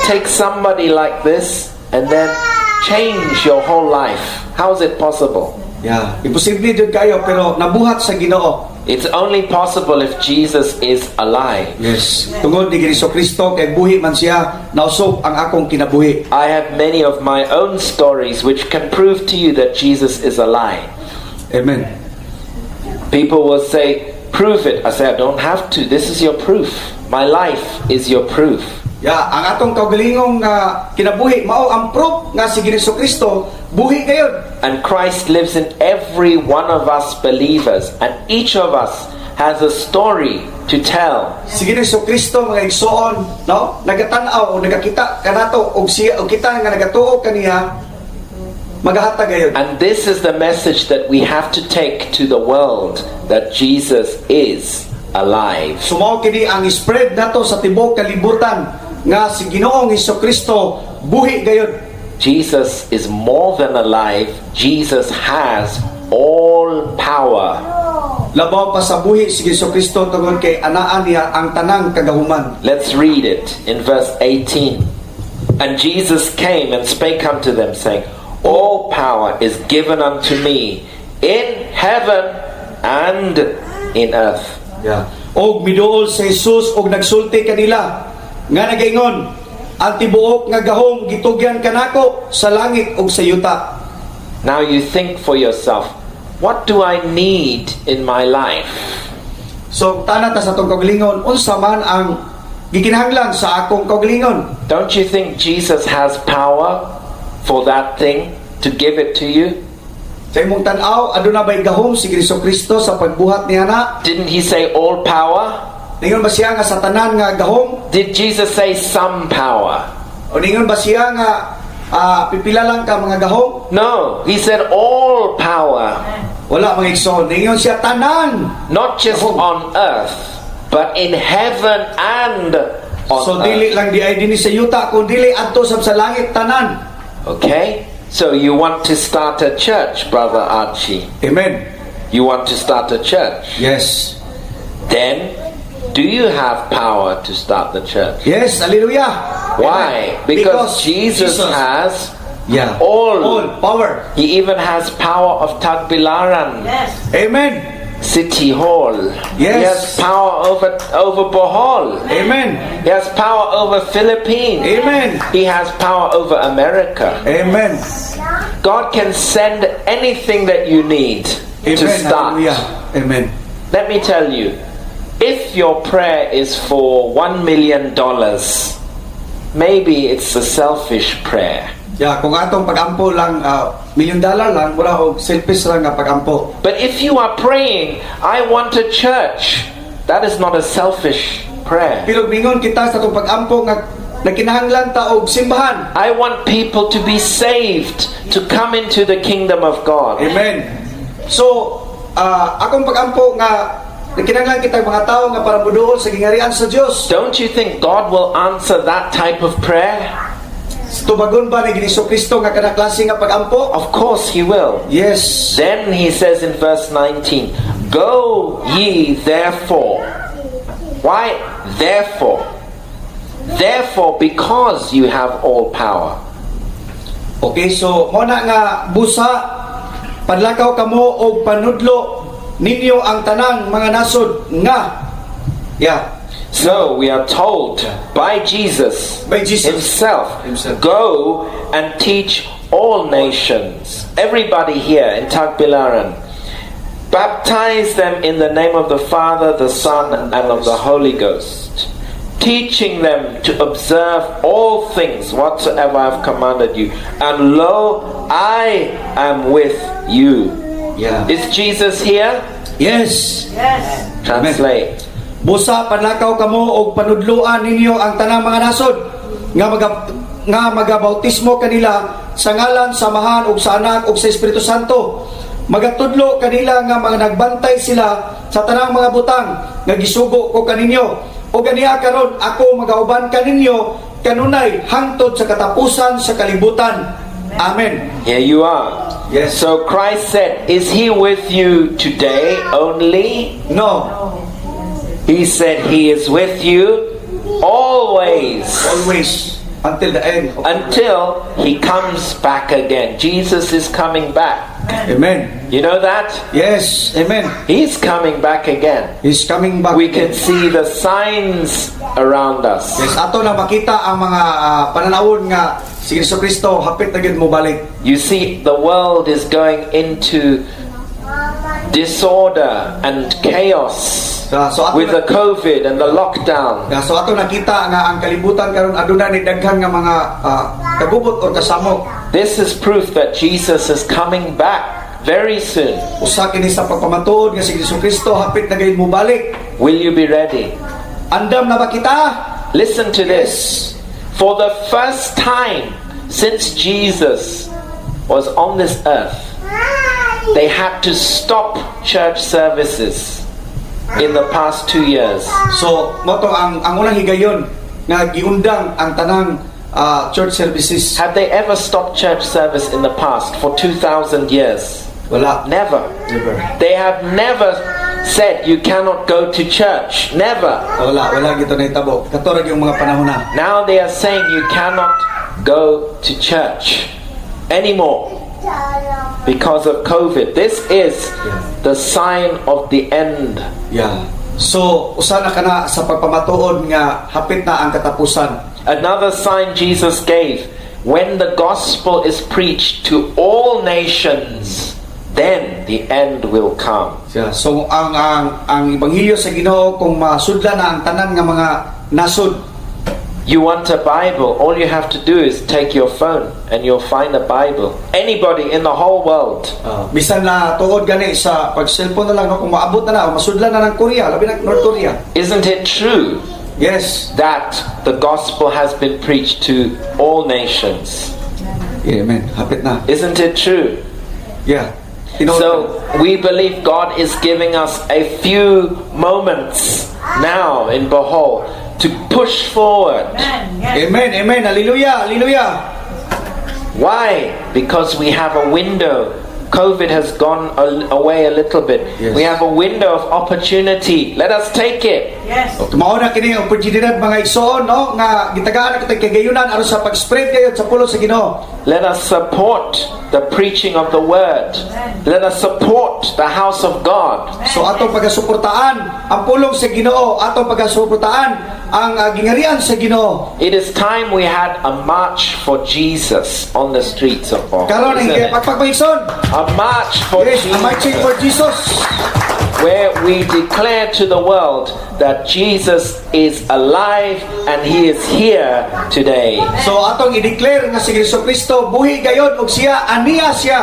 take somebody like this and then change your whole life? How is it possible? Imposible jud kayo pero nabuhat sa Ginoo. It's only possible if Jesus is alive. Yes. Tungod ni Hesukristo kay buhi man siya, nausog ang akong kinabuhi. I have many of my own stories which can prove to you that Jesus is alive. Amen. People will say, prove it. I say, I don't have to. This is your proof. My life is your proof. Ang atong kaugalingong kinabuhi mao ang proof nga si Hesukristo buhi gayud. And Christ lives in every one of us believers, and each of us has a story to tell. Si Hesukristo mga igsoon, no? Nagatanaw o nagakita kanato og siya og kita nga nagatuo kaniya magahatag gayud. And this is the message that we have to take to the world, that Jesus is alive. Sumao kini ang spread nato sa tibuok kalibutan nga si Ginoong Hesukristo buhi gayud. Jesus is more than alive. Jesus has all power. Labaw pa sa buhi si Hesukristo tungod kay anaan niya ang tanang kagahuman. Let's read it in verse 18. And Jesus came and spake unto them, saying, all power is given unto me in heaven and in earth. Og miduol si Jesus og nagsulti kanila nga nagaingon, ang tibuok nga gahom gitugyan kanako sa langit ug sa yuta. Now you think for yourself, what do I need in my life? So tana ta sa atong kaugalingon, unsa man ang gikinahanglan sa akong kaugalingon? Don't you think Jesus has power for that thing to give it to you? Sa imong tan-aw, aduna bay gahom si Kristo sa pagbuhat niya na? Didn't he say all power? Ningon ba siya nga sa tanan nga gahom? Did Jesus say some power? O ningon ba siya nga pipila lang ka mga gahom? No, he said all power. Wala mga igsoon. Ningon siya tanan. Not just Gahom. on earth, but in heaven and on So earth. dili lang di ay dinhi sa yuta, kung dili adto sa langit tanan. Okay? So you want to start a church, Brother Archie. Amen. You want to start a church. Yes. Then, do you have power to start the church? Yes, hallelujah. Why? Amen. Because Jesus has yeah. all. Power. He even has power of Tagbilaran Amen. City Hall. Yes. He has power over Bohol. Amen. He has power over Philippines. Amen. He has power over America. Amen. God can send anything that you need to Amen. start. Hallelujah. Amen. Let me tell you, if your prayer is for $1 million, maybe it's a selfish prayer. Yeah, kung atong pagampo lang $1 million lang, wala og selfish lang nga pagampo. But if you are praying, I want a church, that is not a selfish prayer. Pero mingon kita sa atong pagampo nga nakinahanglan ta og simbahan. I want people to be saved, to come into the kingdom of God. Amen. So, akong pagampo nga nakinahanglan kita mga tao nga para muduol sa gingarian sa Dios. Don't you think God will answer that type of prayer? Tubagon ba ni Kristo nga kada klase nga pagampo? Of course He will. Yes. Then He says in verse 19, Go ye therefore. Why therefore? Therefore, because you have all power. Okay, so mo na nga busa padlakaw kamo og panudlo ninyo ang tanang mga nasod nga. Yeah. So we are told by Jesus, By Jesus. himself, Himself. go and teach all nations, everybody here in Tagbilaran, baptize them in the name of the Father, the Son, and of the Holy Ghost, teaching them to observe all things whatsoever I have commanded you. And lo, I am with you. Yeah. Is Jesus here? Yes. Translate. Busa padlakaw kamo og panudloan ninyo ang tanang mga nasod nga magabautismo kanila sa ngalan sa Amahan ug sa Anak ug sa Espiritu Santo. Magatudlo kanila nga mga nagbantay sila sa tanang mga butang nga gisugo ko kaninyo. O ganiya karon ako magauban kaninyo kanunay hangtod sa katapusan sa kalibutan. Amen. Here you are. Yes. So Christ said, is He with you today only? No. He said He is with you always, Always until the end. until He comes back again. Jesus is coming back. Amen. You know that? Yes. Amen. He's coming back again. He's coming back. We can see the signs around us. Yes, ato na makita ang mga pananawon nga si Kristo hapit na gyud mo balik. You see, the world is going into disorder and chaos So ato with the COVID and the lockdown. so ato nakita nga ang kalibutan karon aduna ni daghan nga mga kagubot or kasamok. This is proof that Jesus is coming back very soon. Usa kini sa pagpamatuod nga si Kristo hapit na gyud mo balik. Will you be ready? Andam na ba kita? Listen to this. For the first time since Jesus was on this earth, they had to stop church services in the past 2 years. So mo to ang unang higayon nga giundang ang tanang church services. Have they ever stopped church service in the past for 2,000 years? Wala. Never. Never. They have never said you cannot go to church. Never. Wala gito na itabo. Katorag yung mga panahon na. Now they are saying you cannot go to church anymore because of COVID. This is the sign of the end. Yeah. So, usa na kana sa pagpamatuod nga hapit na ang katapusan. Another sign Jesus gave, when the gospel is preached to all nations, then the end will come. So ang ebanghelyo sa Ginoo kung masudlan na ang tanan nga mga nasod. You want a Bible, all you have to do is take your phone and you'll find a Bible. Anybody in the whole world. Bisan na tuod gani sa pag-cellphone na lang, no? Kung maabot na masudlan na ng Korea, labi na North Korea. Isn't it true Yes. that the gospel has been preached to all nations? Amen. Hapit na. Isn't it true? Yeah. So we believe God is giving us a few moments now in Bohol to push forward. Amen. Amen. Hallelujah. Hallelujah. Why? Because we have a window. COVID has gone away a little bit. Yes. We have a window of opportunity. Let us take it. Yes. Mao na kini ang oportunidad mga igsoon, no, nga gitagaan na kitay kagayunan aron sa pag-spread kayo sa pulo sa Ginoo. Let us support the preaching of the word. Let us support the house of God. So atong pagasuportaan ang pulong sa Ginoo, atong pagasuportaan ang gingarian sa Ginoo. It is time we had a march for Jesus on the streets of Bohol. Karon ang Isn't it? pagpagpaigsoon. A march for Yes, Jesus, a marching for Jesus. where we declare to the world that Jesus is alive and He is here today. So atong i-declare nga si Jesucristo buhi gayon ug siya aniya siya.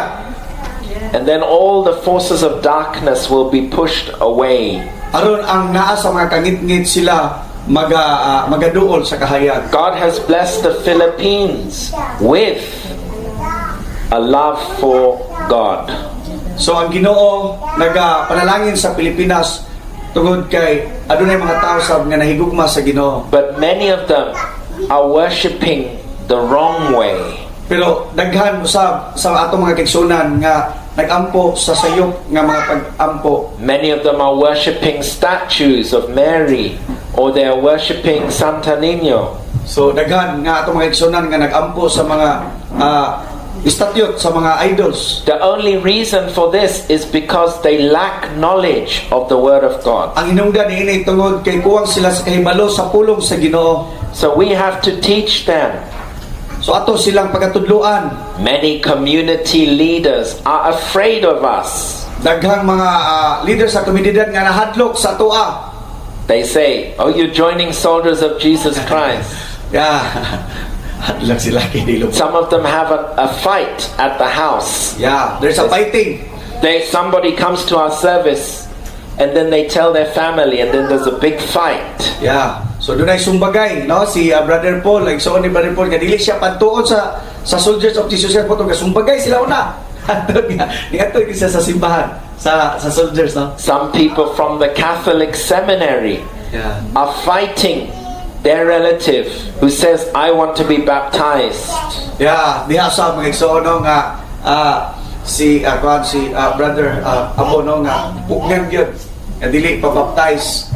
And then all the forces of darkness will be pushed away. Aron ang naa sa mga kangit-ngit sila magaduol sa kahayag. God has blessed the Philippines with a love for God. So ang Ginoo nagapanalangin sa Pilipinas tungod kay adunay mga tao sab nga nahigugma sa Ginoo. But many of them are worshiping the wrong way. Pero daghan usab sa atong mga kaigsunan nga nagampo sa sayop nga mga pag-ampo. Many of them are worshiping statues of Mary, or they are worshiping Santa Niño. So daghan nga atong mga kaigsunan nga nagampo sa mga statute sa mga idols. The only reason for this is because they lack knowledge of the Word of God. Ang hinungdan niini tungod kay kuwang sila sa kahibalo sa pulong sa Ginoo. So we have to teach them. So ato silang pagatudloan. Many community leaders are afraid of us. Daghang mga leaders sa komunidad nga nahadlok sa tua. They say, "Oh, you're joining soldiers of Jesus Christ." Yeah. Hadlok sila kay dilo. Some of them have a fight at the house. Yeah, there's a fighting. Somebody comes to our service, and then they tell their family, and then there's a big fight. Yeah. So dunay sumbagay, no, si Brother Paul, like so ni Brother Paul nga dili siya pantuon sa Soldiers of Jesus Christ potong sumbagay sila una. Atod nga, niadto siya sa simbahan sa soldiers, no. Some people from the Catholic seminary Yeah. are fighting their relative who says, "I want to be baptized." Yeah, diha sa mga igsoon no, nga si Brother Abo no nga pugnan gyud nga dili pa baptize.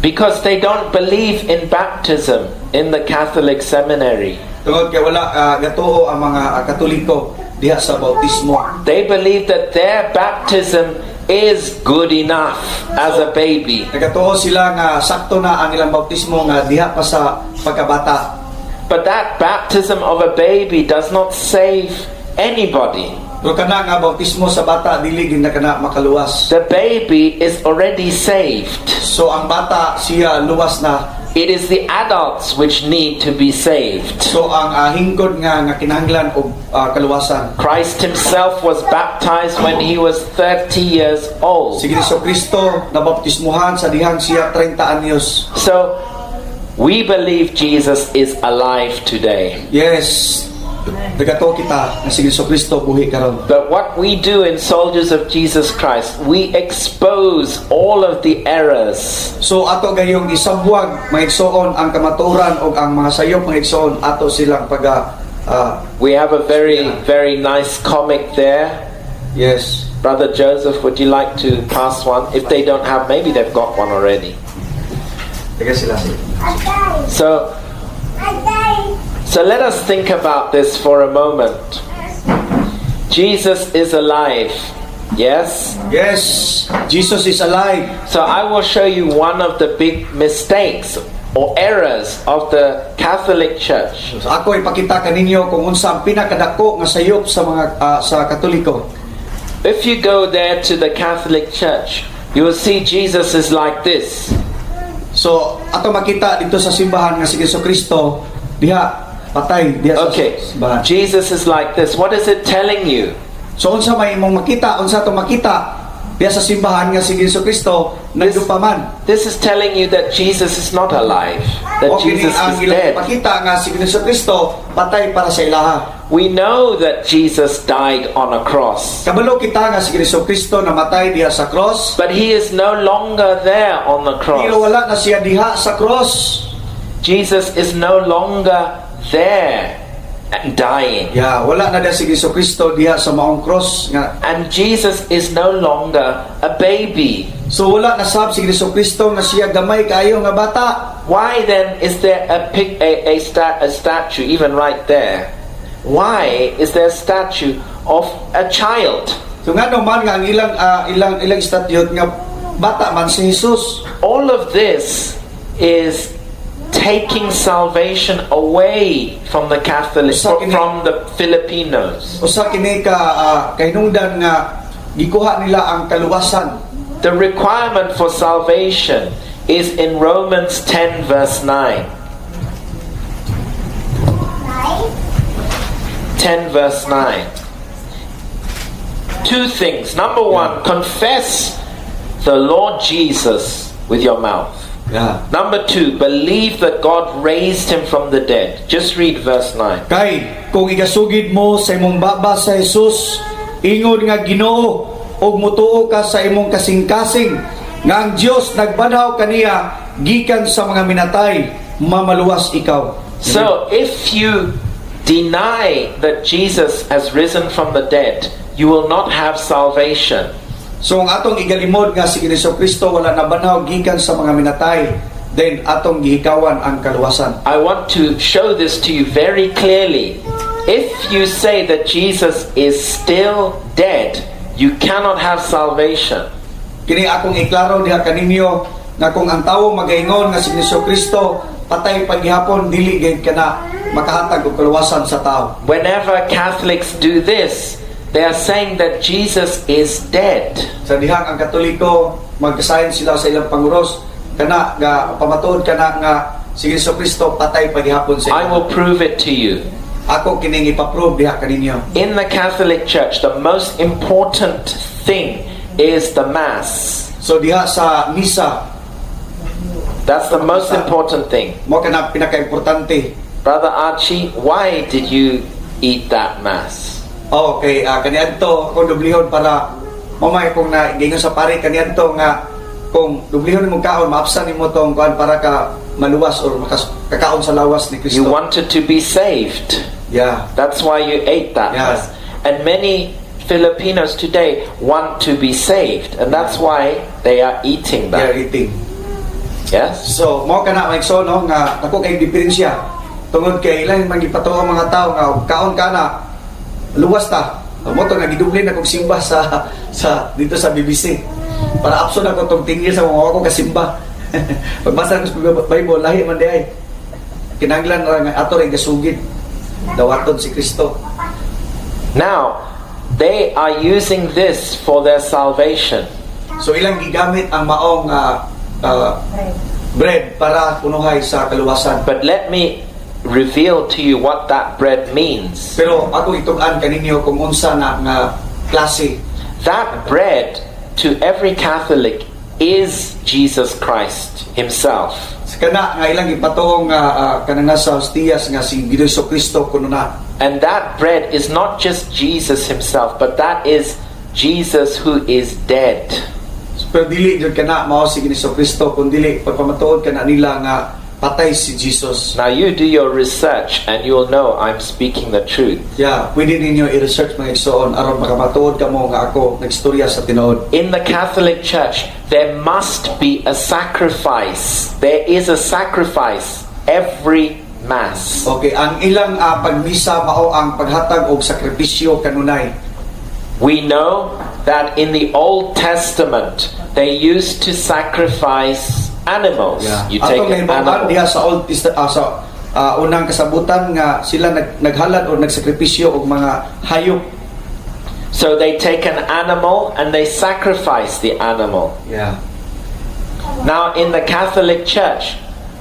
Because they don't believe in baptism in the Catholic seminary. Tungod kay wala gatuo ang mga Katoliko diha sa bautismo. They believe that their baptism is good enough as a baby. Nagatuo sila nga sakto na ang ilang bautismo nga diha pa sa pagkabata. But that baptism of a baby does not save anybody. Pero kana nga bautismo sa bata dili gid na kana makaluwas. The baby is already saved. So ang bata siya luwas na. It is the adults which need to be saved. So ang hingkod nga kinahanglan og kaluwasan. Christ himself was baptized when he was 30 years old. Si Kristo nabaptismuhan sa dihang siya 30 anyos. So we believe Jesus is alive today. Yes. Nagato kita na si Kristo buhi karon. But what we do in Soldiers of Jesus Christ, we expose all of the errors. So ato gayong isabwag mga igsoon ang kamaturan og ang mga sayop mga igsoon ato silang We have a very nice comic there. yes. Brother Joseph, would you like to pass one? If they don't have, maybe they've got one already. Teka sila. So let us think about this for a moment. Jesus is alive. Yes? Yes. Jesus is alive. So I will show you one of the big mistakes or errors of the Catholic Church. So ako ipakita kaninyo kung unsa ang pinakadako nga sayop sa mga sa Katoliko. If you go there to the Catholic Church, you will see Jesus is like this. So ato makita dito sa simbahan nga si Jesucristo diha patay diha Okay, sa simbahan. Jesus is like this. What is it telling you? So unsa may imong makita, unsa to makita diha sa simbahan nga si Jesucristo nagdupaman. This is telling you that Jesus is not alive, that O kini Jesus ang is ilang dead. ipakita nga si Jesucristo patay para sa ilaha. We know that Jesus died on a cross, Kabalo kita nga si Jesucristo namatay diha sa cross. but he is no longer there on the Pero cross. wala na siya diha sa cross. Jesus is no longer there and dying. Ya, wala na diha si Jesucristo diha sa maong cross nga. And Jesus is no longer a baby. So wala na sab si Jesucristo nga siya gamay kaayo nga bata. Why then is there a statue even right there? Why is there a statue of a child? So nga man nga ang ilang statute nga bata man si Jesus. All of this is taking salvation away from the Catholics, from the Filipinos. Usa kini ka kahinungdan nga gikuha nila ang kaluwasan. The requirement for salvation is in Romans 10 verse 9. 10 verse 9. Two things. Number one, confess the Lord Jesus with your mouth. Yeah. Number two, believe that God raised him from the dead. Just read verse 9. Kay kung igasugid mo sa imong baba sa Jesus, ingon nga Ginoo ug mutuo ka sa imong kasing-kasing nga ang Dios nagbanhaw kaniya gikan sa mga minatay, mamaluwas ikaw. So, if you deny that Jesus has risen from the dead, you will not have salvation. So ang atong igalimod nga si Jesucristo wala na banhaw gikan sa mga minatay, then atong gihikawan ang kaluwasan. I want to show this to you very clearly. If you say that Jesus is still dead, you cannot have salvation. Kini akong iklaro diha kaninyo nga kung ang tawo magaingon nga si Jesucristo patay paghihapon, dili gayud kana makahatag og kaluwasan sa tao. Whenever Catholics do this, they are saying that Jesus is dead. Sa dihang ang Katoliko magkasayon sila sa ilang panguros kana nga pamatuod kana nga si Jesucristo patay paghihapon sa I will prove it to you. Ako kining ipaprove diha kaninyo. In the Catholic Church, the most important thing is the Mass. So diha sa misa That's the most important thing. mo kana pinaka-importante. Brother Archie, why did you eat that Mass? Okay, kaniadto ako dublihon para mamay kung na gingon sa pare kaniadto nga kung dublihon imong kaon maapsan nimo tong kuan para ka maluwas or makakaon sa lawas ni You Kristo. wanted to be saved. Yeah. That's why you ate that Yeah. Mass. And many Filipinos today want to be saved, and that's why they are eating They are that. eating. Yes? So, mo kana maigso no nga ako kay diferensya tungod kay ilang magipatuo ang mga tao nga kaon kana luwas ta. Mo to nga giduble na kog simba sa dito sa BBC. Para abso na ko tong tingil sa mga ako kasimba. Pagbasa ko sa Bible lahi man di ay. Kinahanglan ra nga ato ray gasugid. Dawaton si Kristo. Now, they are using this for their salvation. So ilang gigamit ang maong bread para punuhay sa kaluwasan. But let me reveal to you what that bread means. Pero ako itug-an kaninyo kung unsa na nga klase. That bread, to every Catholic, is Jesus Christ himself. Kana nga ilang ipatuong kanang nasa hostiyas nga si Jesucristo kuno na. And that bread is not just Jesus himself, but that is Jesus who is dead. Pero dili jud kana mao si Jesucristo kun dili pagpamatuod kana nila nga patay si Jesus. Now you do your research and you'll know I'm speaking the truth. Yeah, pwede ninyo i-research mga igsoon aron makamatuod kamo nga ako nagstorya sa tinuod. In the Catholic Church, there must be a sacrifice. There is a sacrifice every Mass. Okay, ang ilang pagmisa mao ang paghatag og sakripisyo kanunay. We know that in the Old Testament, they used to sacrifice animals. You take Atong an nahibawan animal. diha sa Old sa unang kasabutan nga sila naghalad o nagsakripisyo og mga hayop. So they take an animal and they sacrifice the animal. Yeah. Now in the Catholic Church,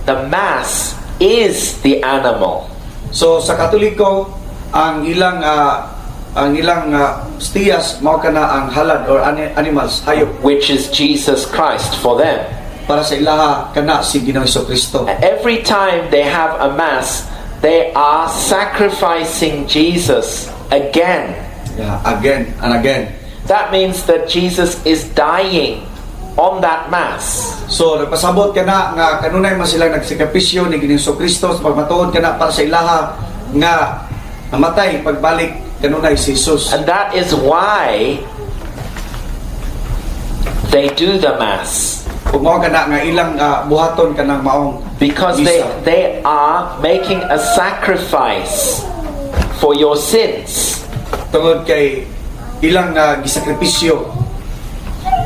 the Mass is the animal. So sa Katoliko ang ilang stiyas mao kana ang halad or animals hayop Which is Jesus Christ for them. para sa ilaha kana si Ginoong Hesukristo. Every time they have a Mass, they are sacrificing Jesus again. Yeah, again and again. That means that Jesus is dying on that Mass. So nagpasabot kana nga kanunay man sila nagsakripisyo ni Ginoong Hesukristo sa pagmatuod kana para sa ilaha nga namatay pagbalik kanunay si Jesus. And that is why they do the Mass. Kung mao kana nga ilang buhaton kanang maong Because misa. they are making a sacrifice for your sins. Tungod kay ilang gisakripisyo.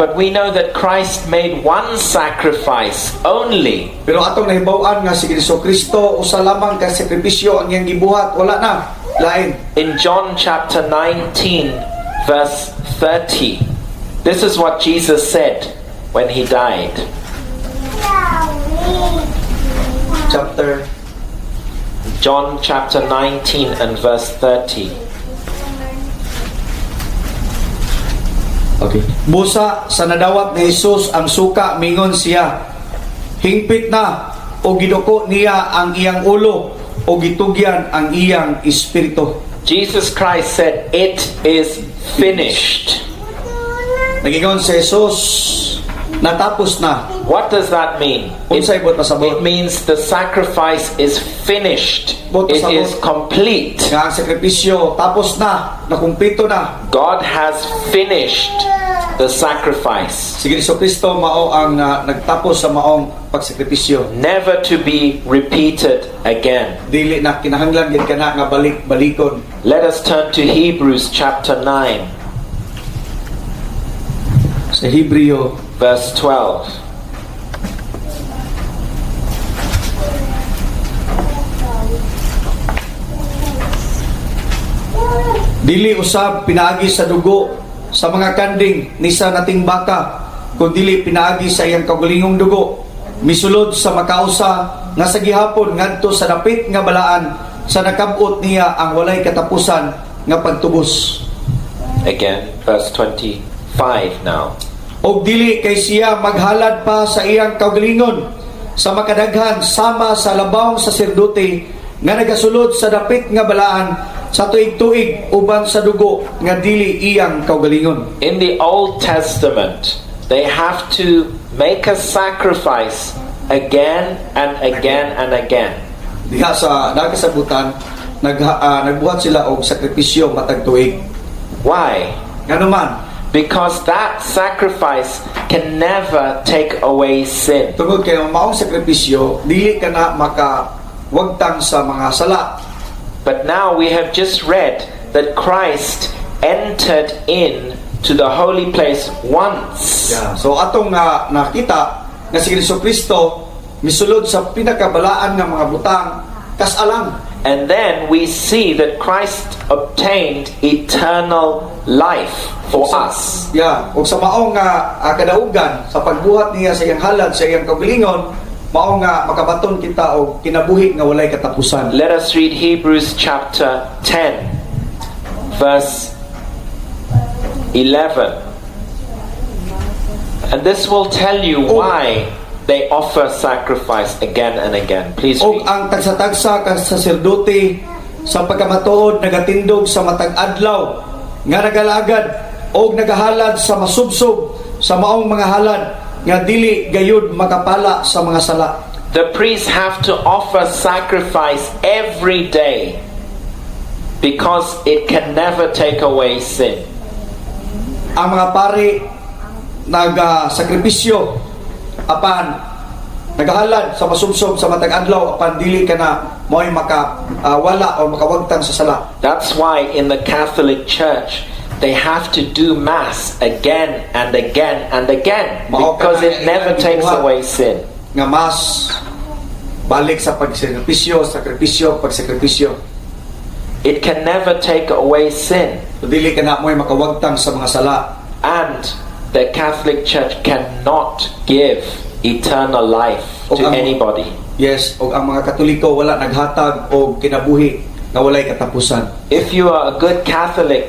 But we know that Christ made one sacrifice only. Pero atong nahibaw-an nga si Hesukristo usa lamang ka sakripisyo ang iyang gibuhat, wala na lain. In John chapter 19 verse 30, this is what Jesus said when he died. Chapter John chapter 19 and verse 30. Okay. Busa sa nadawat ni Jesus ang suka, mingon siya, hingpit na o giduko niya ang iyang ulo o gitugyan ang iyang espiritu. Jesus Christ said, "It is finished." Nagingon si Jesus, natapos na. What does that mean? Unsay bot pasabot? It means the sacrifice is finished. Bot It pasabot. is complete. Nga ang sakripisyo tapos na, nakumpleto na. God has finished the sacrifice, Si Hesukristo mao ang nagtapos sa maong pagsakripisyo. never to be repeated again. Dili na kinahanglan gid kana nga balik-balikon. Let us turn to Hebrews chapter 9, Sa Hebreo verse 12. dili usab pinaagi sa dugo sa mga kanding ni sa nating baka, kundi pinaagi sa iyang kaugalingong dugo, misulod sa makausa nga sa gihapon ngadto sa dapit nga balaan sa nakabot niya ang walay katapusan nga pagtubos. Again, verse 25 now. Og dili kay siya maghalad pa sa iyang kaugalingon sa makadaghan sama sa labawng saserdote nga nagasulod sa dapit nga balaan sa tuig-tuig uban sa dugo nga dili iyang kaugalingon. In the Old Testament, they have to make a sacrifice again and again and again. Diha sa nagasabutan nagbuhat sila og sakripisyo matag tuig. Why? Ngano man Because that sacrifice can never take away sin. tungod kay ang maong sakripisyo dili kana makawagtang sa mga sala. But now we have just read that Christ entered in to the holy place once. Yeah. So atong nakita nga si Hesukristo misulod sa pinakabalaan nga mga butang kas-alang. And then we see that Christ obtained eternal life for us. Yeah, ug sa maong kadaugan sa pagbuhat niya sa iyang halad sa iyang kaugalingon, mao nga makabaton kita og kinabuhi nga walay katapusan. Let us read Hebrews chapter 10 verse 11. And this will tell you why they offer sacrifice again and again. Please Og read. ang tagsa-tagsa ka saserdote sa pagkamatuod nagatindog sa matag adlaw nga nagalagad og nagahalad sa masubsob sa maong mga halad nga dili gayud makapala sa mga sala. The priests have to offer sacrifice every day because it can never take away sin. Ang mga pari nagsakripisyo apan nagahalad sa masubsob sa matag adlaw apan dili kana mo'y makawala o makawagtang sa sala. That's why in the Catholic Church they have to do Mass again and again and again, because it never takes away sin. nga mas balik sa pagsakripisyo, pagsakripisyo. It can never take away sin. So, dili ka na mo'y makawagtang sa mga sala. And the Catholic Church cannot give eternal life to anybody. Yes, o ang mga Katoliko wala naghatag o kinabuhi na walay katapusan. If you are a good Catholic,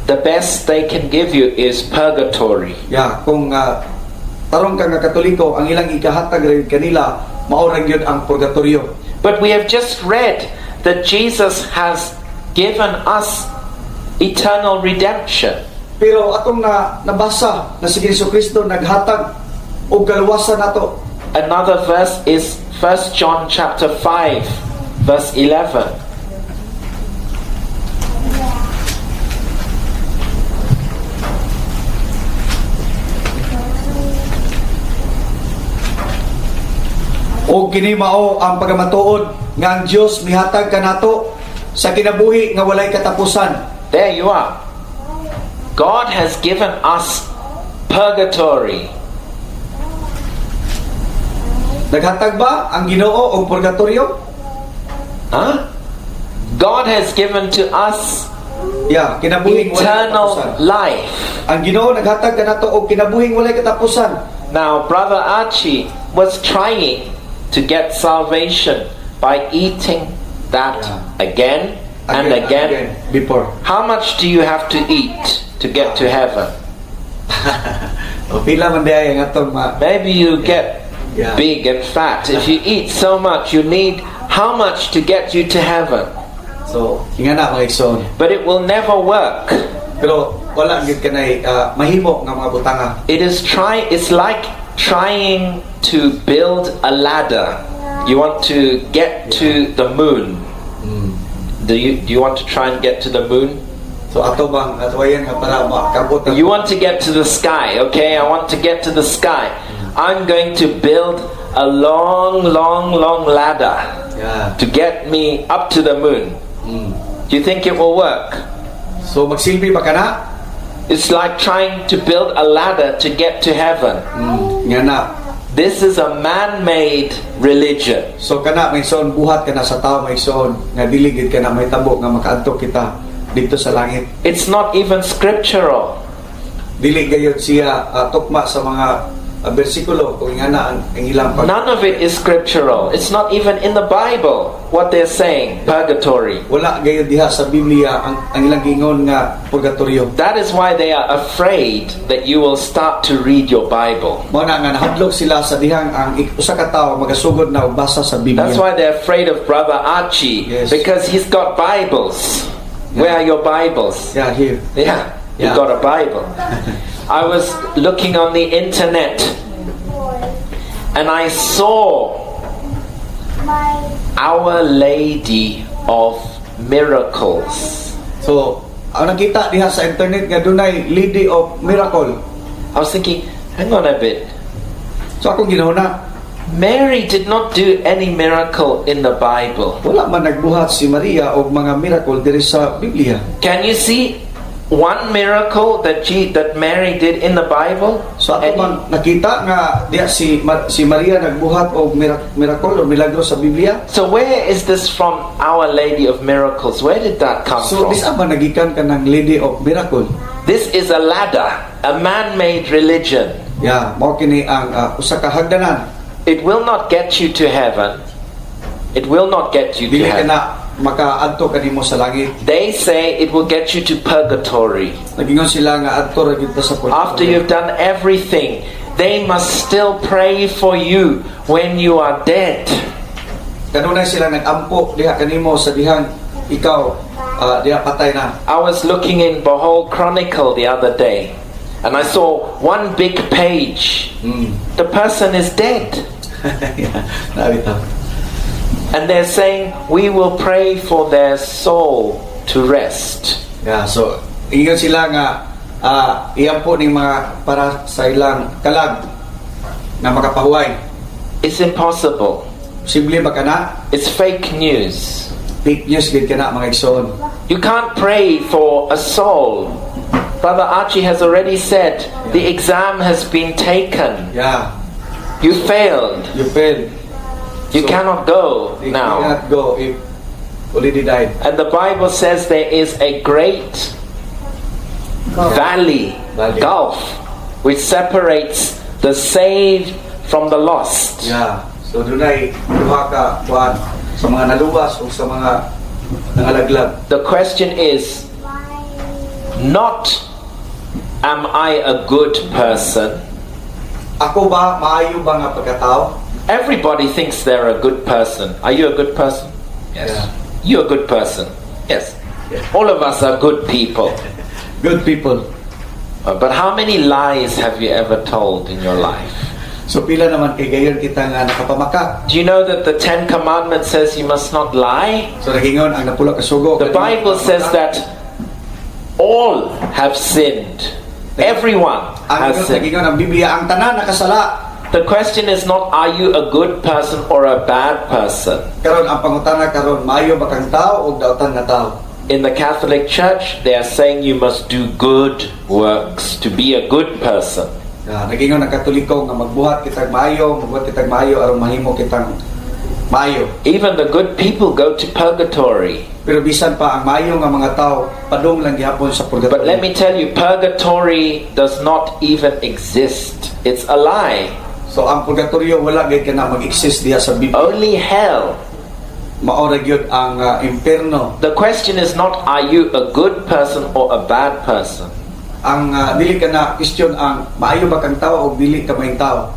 the best they can give you is purgatory. Yeah, kung tarong ka nga Katoliko, ang ilang ikahatag rin kanila, maurang yun ang purgatorio. But we have just read that Jesus has given us eternal redemption. Pero atong nabasa na si Jesucristo naghatag og kaluwasan nato. Another verse is 1 John chapter 5 verse 11. O kini mao ang pagamatuod nga ang Dios mihatag kanato sa kinabuhi nga walay katapusan. There you are. God has given us purgatory. Naghatag ba ang Ginoo og purgatorio? Huh? God has given to us Yeah, kinabuhing walay eternal katapusan. life. Ang Ginoo naghatag kanato og kinabuhing walay katapusan. Now, Brother Archie was trying to get salvation by eating that again and again. Before. How much do you have to eat to get to heaven? O pila man diay ang atong Maybe you get Yeah. big and fat. If you eat so much, you need how much to get you to heaven? So, ingana mga igsoon. But it will never work. Pero wala gyud kanay mahimo nga mga butanga. It's like trying to build a ladder. You want to get to the moon. Do you want to try and get to the moon? So ato bang atwayan nga para makabot You want to get to the sky, okay? I want to get to the sky. I'm going to build a long ladder to get me up to the moon. Do you think it will work? So magsilbi ba kana? It's like trying to build a ladder to get to heaven. Ngana. This is a man-made religion. So kana may son buhat kana sa tao may son nga dili gid kana may tabo nga makaadto kita dito sa langit. It's not even scriptural. Dili gayud siya tukma sa mga bersikulo kung ingana ang ilang pag None of it is scriptural. It's not even in the Bible what they're saying, purgatory. wala gayud diha sa Biblia ang ilang gingon nga purgatorio. That is why they are afraid that you will start to read your Bible. Mao na nga nahadlok sila sa dihang ang usa ka tawo magasugod na og basa sa Biblia. That's why they're afraid of Brother Archie, Yes. because he's got Bibles. Where are your Bibles? Yeah, here. Yeah, you've Yeah. got a Bible. I was looking on the internet and I saw Our Lady of Miracles. So, ang nakita diha sa internet nga dunay Lady of Miracle. I was thinking, hang on a bit. So akong ginahuna, Mary did not do any miracle in the Bible. wala man nagbuhat si Maria og mga miracle diri sa Biblia. Can you see one miracle that Mary did in the Bible? So ato Any? man nakita nga diha si Maria nagbuhat og miracle o milagro sa Biblia. So where is this from, Our Lady of Miracles? Where did that come So from? dis ba nagikan ka ng Lady of Miracle? This is a ladder, a man-made religion. Yeah, mao kini ang usa ka hagdanan. It will not get you to heaven. It will not get you to Dili ka heaven. na makaadto kanimo sa langit. They say it will get you to purgatory. Nagingon sila nga adto ra gyud ta sa purgatorio. After you've done everything, they must still pray for you when you are dead. Kanunay sila nag-ampo diha kanimo sa dihang ikaw diha patay na. I was looking in Bohol Chronicle the other day, and I saw one big page. The person is dead. Nabitaw. And they're saying, we will pray for their soul to rest. Yeah, so ingon sila nga iampo ning mga para sa ilang kalag na makapahuway. It's impossible. Simple ba kana? It's fake news. Fake news gid kana mga igsoon. You can't pray for a soul. Brother Archie has already said the exam has been taken. Yeah. You failed. You failed. You So, cannot go You now. cannot go if already died. And the Bible says there is a great valley, Valley. gulf, which separates the saved from the lost. Yeah. So dunay duha ka buwan sa mga naluwas o sa mga nangalaglag. The question is not, am I a good person? Ako ba maayo ba nga pagkatao? Everybody thinks they're a good person. Are you a good person? Yes. Yeah. You're a good person. Yes. Yeah. All of us are good people. Good people. But how many lies have you ever told in your life? So pila naman kay gayon kita nga nakapamaka. Do you know that the Ten Commandments says you must not lie? So nagingon ang napula ka sugo. The Bible says that all have sinned. Everyone ang has sinned. nagingon ang Biblia ang tanan nakasala. The question is not, are you a good person or a bad person? Karon ang pangutana karon maayo ba kang tao o daotan nga tao? In the Catholic Church, they are saying you must do good works to be a good person. Nagingon ang Katoliko nga magbuhat kitag maayo aron mahimo kitang maayo. Even the good people go to purgatory. Pero bisan pa ang maayo nga mga tao padung lang gihapon sa purgatorio. But let me tell you, purgatory does not even exist. It's a lie. So ang purgatorio wala gid kana mag-exist diha sa Biblia. Only hell. Maora gyud ang impierno. The question is not, are you a good person or a bad person? Ang dili kana question ang maayo ba kang tao o dili ka maayong tao.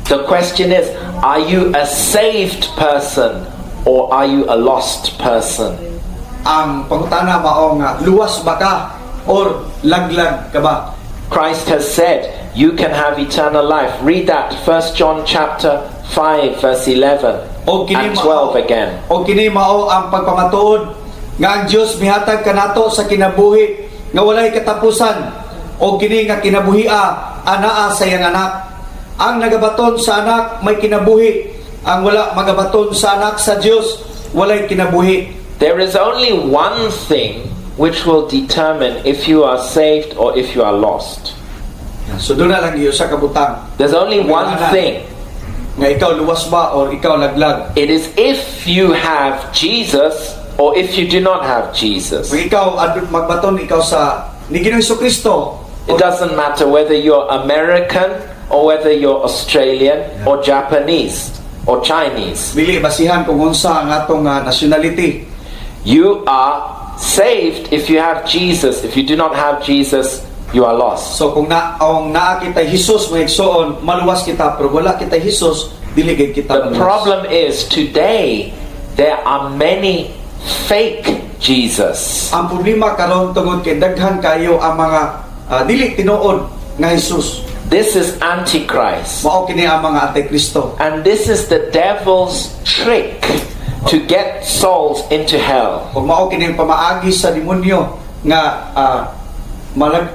The question is, are you a saved person or are you a lost person? Ang pangutana mao nga luwas ba ka or laglag ka ba? Christ has said, you can have eternal life. Read that, 1 John chapter 5 verse 11 O kini and 12 again. O kini mao ang pagpamatuod nga ang Dios mihatag kanato sa kinabuhi nga walay katapusan. O kini nga kinabuhia anaa sa iyang anak. Ang nagabaton sa anak may kinabuhi. Ang wala magabaton sa anak sa Dios walay kinabuhi. There is only one thing which will determine if you are saved or if you are lost. So doon na lang iyo sa kabutang There's only one thing. nga ikaw luwas ba or ikaw laglag. It is if you have Jesus or if you do not have Jesus. Kung ikaw magbaton ikaw sa ni Ginoong Jesucristo, It doesn't matter whether you're American or whether you're Australian or Japanese or Chinese. dili basihan kung unsa ang atong nationality. You are saved if you have Jesus. If you do not have Jesus, you are lost. So kung naa kita Jesus mo igsoon, maluwas kita pero wala kita Jesus, dili gid kita The maluwas. problem is today there are many fake Jesus. Ang problema karon tungod kay daghan kayo ang mga dili tinuod nga Jesus. This is Antichrist. Mao kini ang mga antikristo. And this is the devil's trick to get souls into hell. Kung mao kini ang pamaagi sa demonyo nga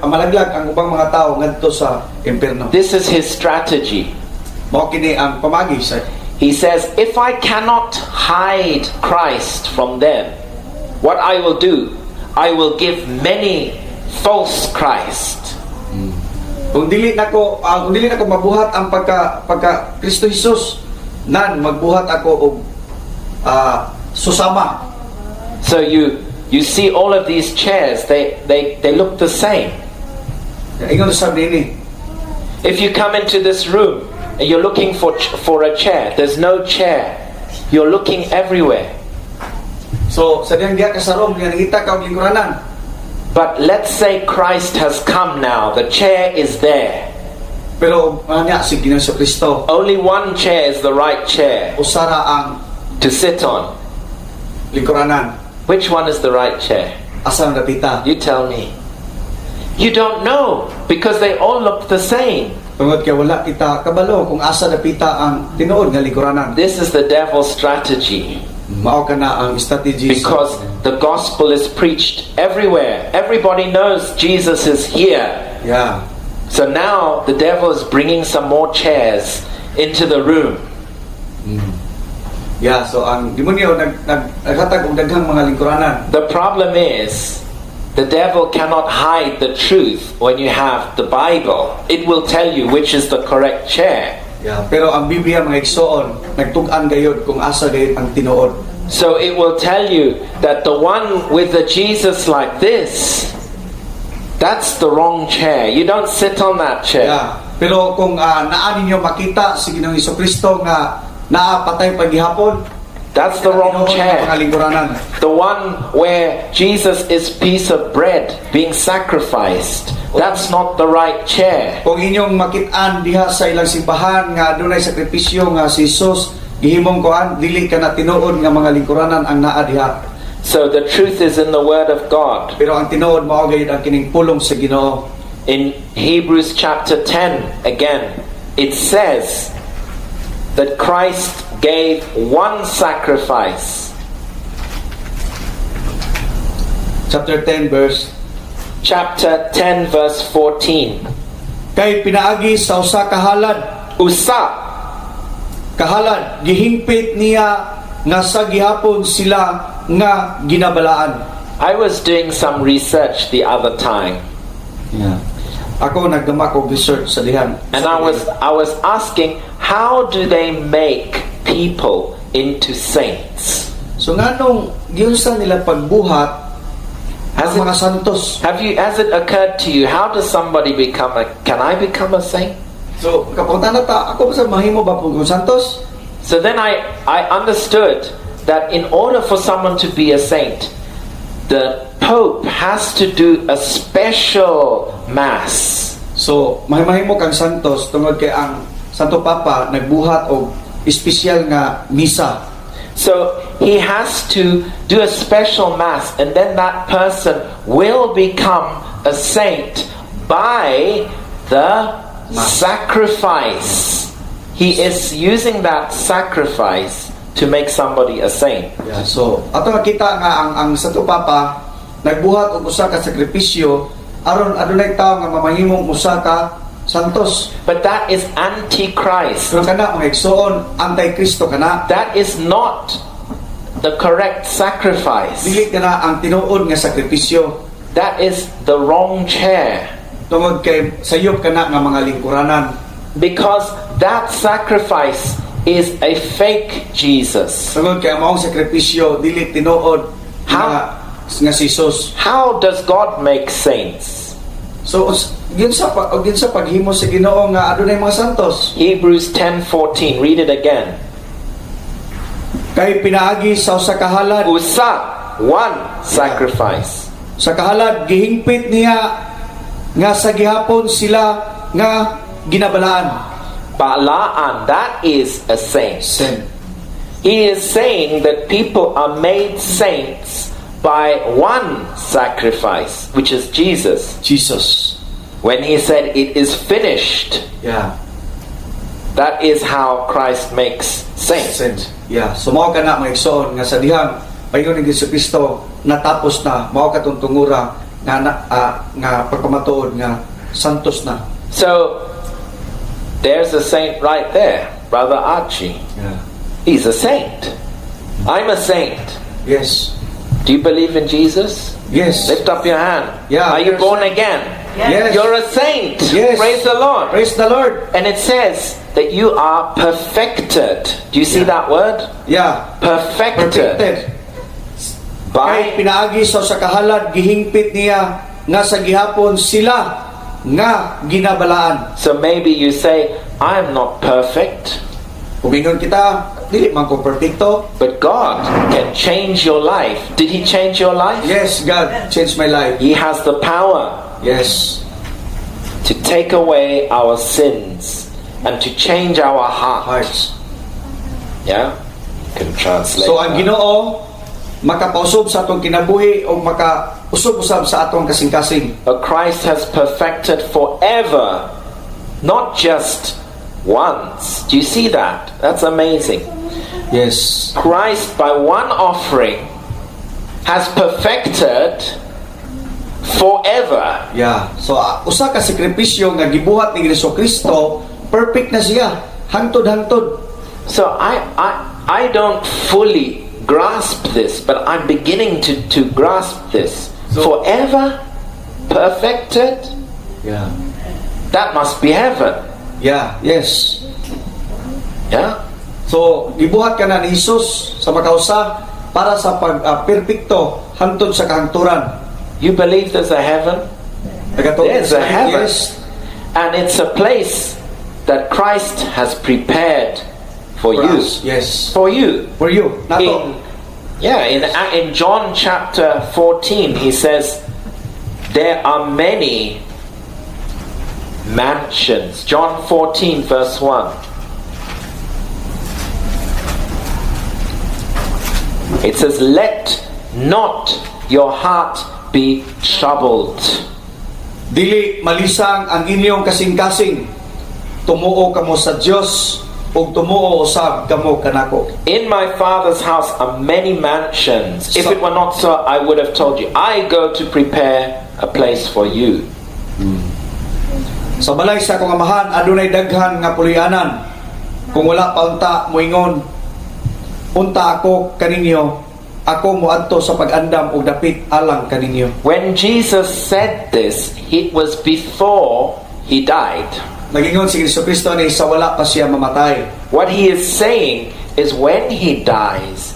malaglag ang ubang mga tao ngadto sa impierno. This is his strategy. Mao kini ang pamaagi sa He says, if I cannot hide Christ from them, what I will do, I will give many false Christ. kung dili nako mabuhat ang pagka Kristo Jesus, nan magbuhat ako og susama. So you see all of these chairs, they look the same. Ingon sa nini. If you come into this room and you're looking for a chair, there's no chair. You're looking everywhere. So sa diyang diha ka sa room nga nakita ka og lingkuranan. But let's say Christ has come now, the chair is there. Pero anya si Ginoong Kristo Only one chair is the right chair usara ang to sit on. lingkuranan. Which one is the right chair? Asa ang dapita? You tell me. You don't know because they all look the same. Tungod kay wala kita kabalo kung asa dapita ang tinuod nga lingkuranan. This is the devil's strategy. Mao kana ang strategy Because the gospel is preached everywhere. Everybody knows Jesus is here. yeah. So now the devil is bringing some more chairs into the room. Yeah, so ang demonyo naghatag og daghang mga lingkuranan. The problem is the devil cannot hide the truth when you have the Bible. It will tell you which is the correct chair. Yeah, pero ang Biblia mga igsoon, nagtug-an gayud kung asa gayud ang tinuod. So it will tell you that the one with the Jesus like this, that's the wrong chair. You don't sit on that chair. Yeah. Pero kung naa ninyo makita si Ginoong Hesukristo nga naapatay paghihapon, That's the wrong tinuod nga chair. mga lingkuranan. The one where Jesus is piece of bread being sacrificed. That's not the right chair. Kung inyong makit-an diha sa ilang simbahan nga dunay sakripisyo nga si Jesus gihimong kuan, dili ka na tinuod nga mga lingkuranan ang naa diha. So the truth is in the Word of God. Pero ang tinuod mao gayud ang kining pulong sa Ginoo. In Hebrews chapter 10, again, it says that Christ gave one sacrifice. Chapter 10 verse Chapter 10 verse 14. kay pinaagi sa usa ka halad, Usa. kahalad gihingpit niya nga sa gihapon sila nga ginabalaan. I was doing some research the other time, Yeah. Ako nagdama ko research sa dihan. and I was asking, how do they make people into saints? So nganong giunsa nila pagbuhat Has ang mga it, santos? has it occurred to you, how does somebody become can I become a saint? So kapunta na ta, ako sa mahimo ba pug santos? So then I understood that in order for someone to be a saint, the Pope has to do a special mass. So mahimo kang santos tungod kay ang Santo Papa nagbuhat og espesyal nga misa. So he has to do a special mass, and then that person will become a saint by the sacrifice. He is using that sacrifice to make somebody a saint. Yeah. So ato makita nga ang Santo Papa nagbuhat og usa ka sakripisyo aron adunay tawo nga mamahimong usa ka santos. But that is antichrist. Pero kana mga igsoon, anti-Kristo kana. That is not the correct sacrifice. Dili kana ang tinuod nga sakripisyo. That is the wrong chair. Tungod kay sayop kana nga mga lingkuranan. Because that sacrifice is a fake Jesus. Tungod kay ang maong sakripisyo dili tinuod nga si Jesus. How does God make saints? So gyud sa paghimo sa Ginoo nga adunay mga santos. Hebrews 10:14. Read it again. Kay pinaagi sa usa ka halad, Usa, one sacrifice. sa kahalad gihingpit niya nga sa gihapon sila nga ginabalaan. Balaan, that is a saint. Sin. He is saying that people are made saints by one sacrifice, which is Jesus. Jesus. When he said it is finished, Yeah. that is how Christ makes saints. Sin. Yeah. So mao kana mga igsoon nga sa dihang paingon ni Jesucristo natapos na mao katong tungura nga pagpamatuod nga santos na. So there's a saint right there, Brother Archie. Yeah. He's a saint. I'm a saint. Yes. Do you believe in Jesus? Yes. Lift up your hand. Yeah, Are you yes. born again? Yes. You're a saint. Yes. Praise the Lord. Praise the Lord. And it says that you are perfected. Do you see that word? Yeah. Perfected. Kay By pinaagi sa usa ka halad gihingpit niya nga sa gihapon sila nga ginabalaan. So maybe you say, I'm not perfect, Kung ingon kita, dili man ko perfecto. but God can change your life. Did He change your life? Yes, God changed my life. He has the power Yes. to take away our sins and to change our heart. Hearts. Yeah? Can translate. So ang that. Ginoo makapausab sa atong kinabuhi o makausab-usab sa atong kasing-kasing. But Christ has perfected forever, not just once. Do you see that? That's amazing. Yes. Christ, by one offering, has perfected forever. Yeah. So usa ka sakripisyo nga gibuhat ni Jesucristo, perfect na siya. Hangtod-hangtod. So I don't fully grasp this, but I'm beginning to grasp this. So- Forever perfected? Yeah. That must be heaven. Yeah, yes. Yeah? So, gibuhat ka na ni Jesus sa makausa para sa pag-perpekto hangtod sa kahangturan. You believe there's a heaven? There's a heaven. Yes, And it's a place that Christ has prepared for for you. us. Yes. For you. For you. Nato. In John chapter 14, he says, there are many mansions. John 14 verse 1. It says, let not your heart be troubled. Dili malisang ang inyong kasing-kasing. Tumuo kamo sa Dios ug tumuo usab kamo kanako. In my Father's house are many mansions. If it were not so, I would have told you. I go to prepare a place for you. Sa balay sa akong amahan adunay daghan nga pulianan. Kung wala pa unta moingon, unta ako kaninyo, ako moadto sa pag-andam ug dapit alang kaninyo. When Jesus said this, it was before he died. Nagingon si Kristo ni sa wala pa siya mamatay. What he is saying is when he dies,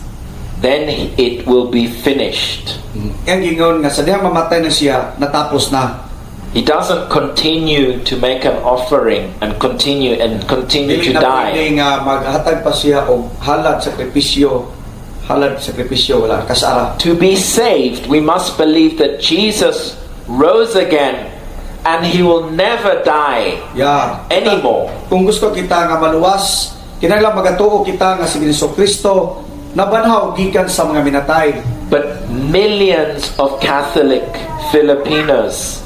then it will be finished. Ang gingon nga sa dihang mamatay na siya, natapos na. He doesn't continue to make an offering and continue Dili to na die. pwede nga maghatag pa siya og halad sakripisyo wala kasara. To be saved, we must believe that Jesus rose again and he will never die Yeah. anymore. Kung gusto kita nga maluwas, kinahanglan magatuo kita nga si Kristo nabanhaw gikan sa mga minatay. But millions of Catholic Filipinos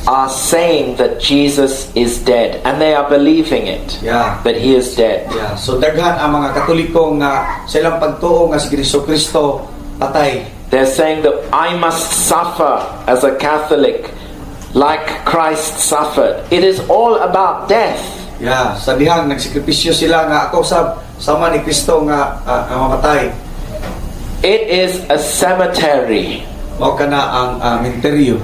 are saying that Jesus is dead, and they are believing it, Yeah. that he is dead. Yeah. So daghan ang mga Katoliko nga silang pagtuo nga si Kristo patay. They're saying that I must suffer as a Catholic like Christ suffered. It is all about death. Yeah, sa dihang nagsikripisyo sila nga ako sama ni Kristo nga mamatay. It is a cemetery. Mao kana ang menteryo.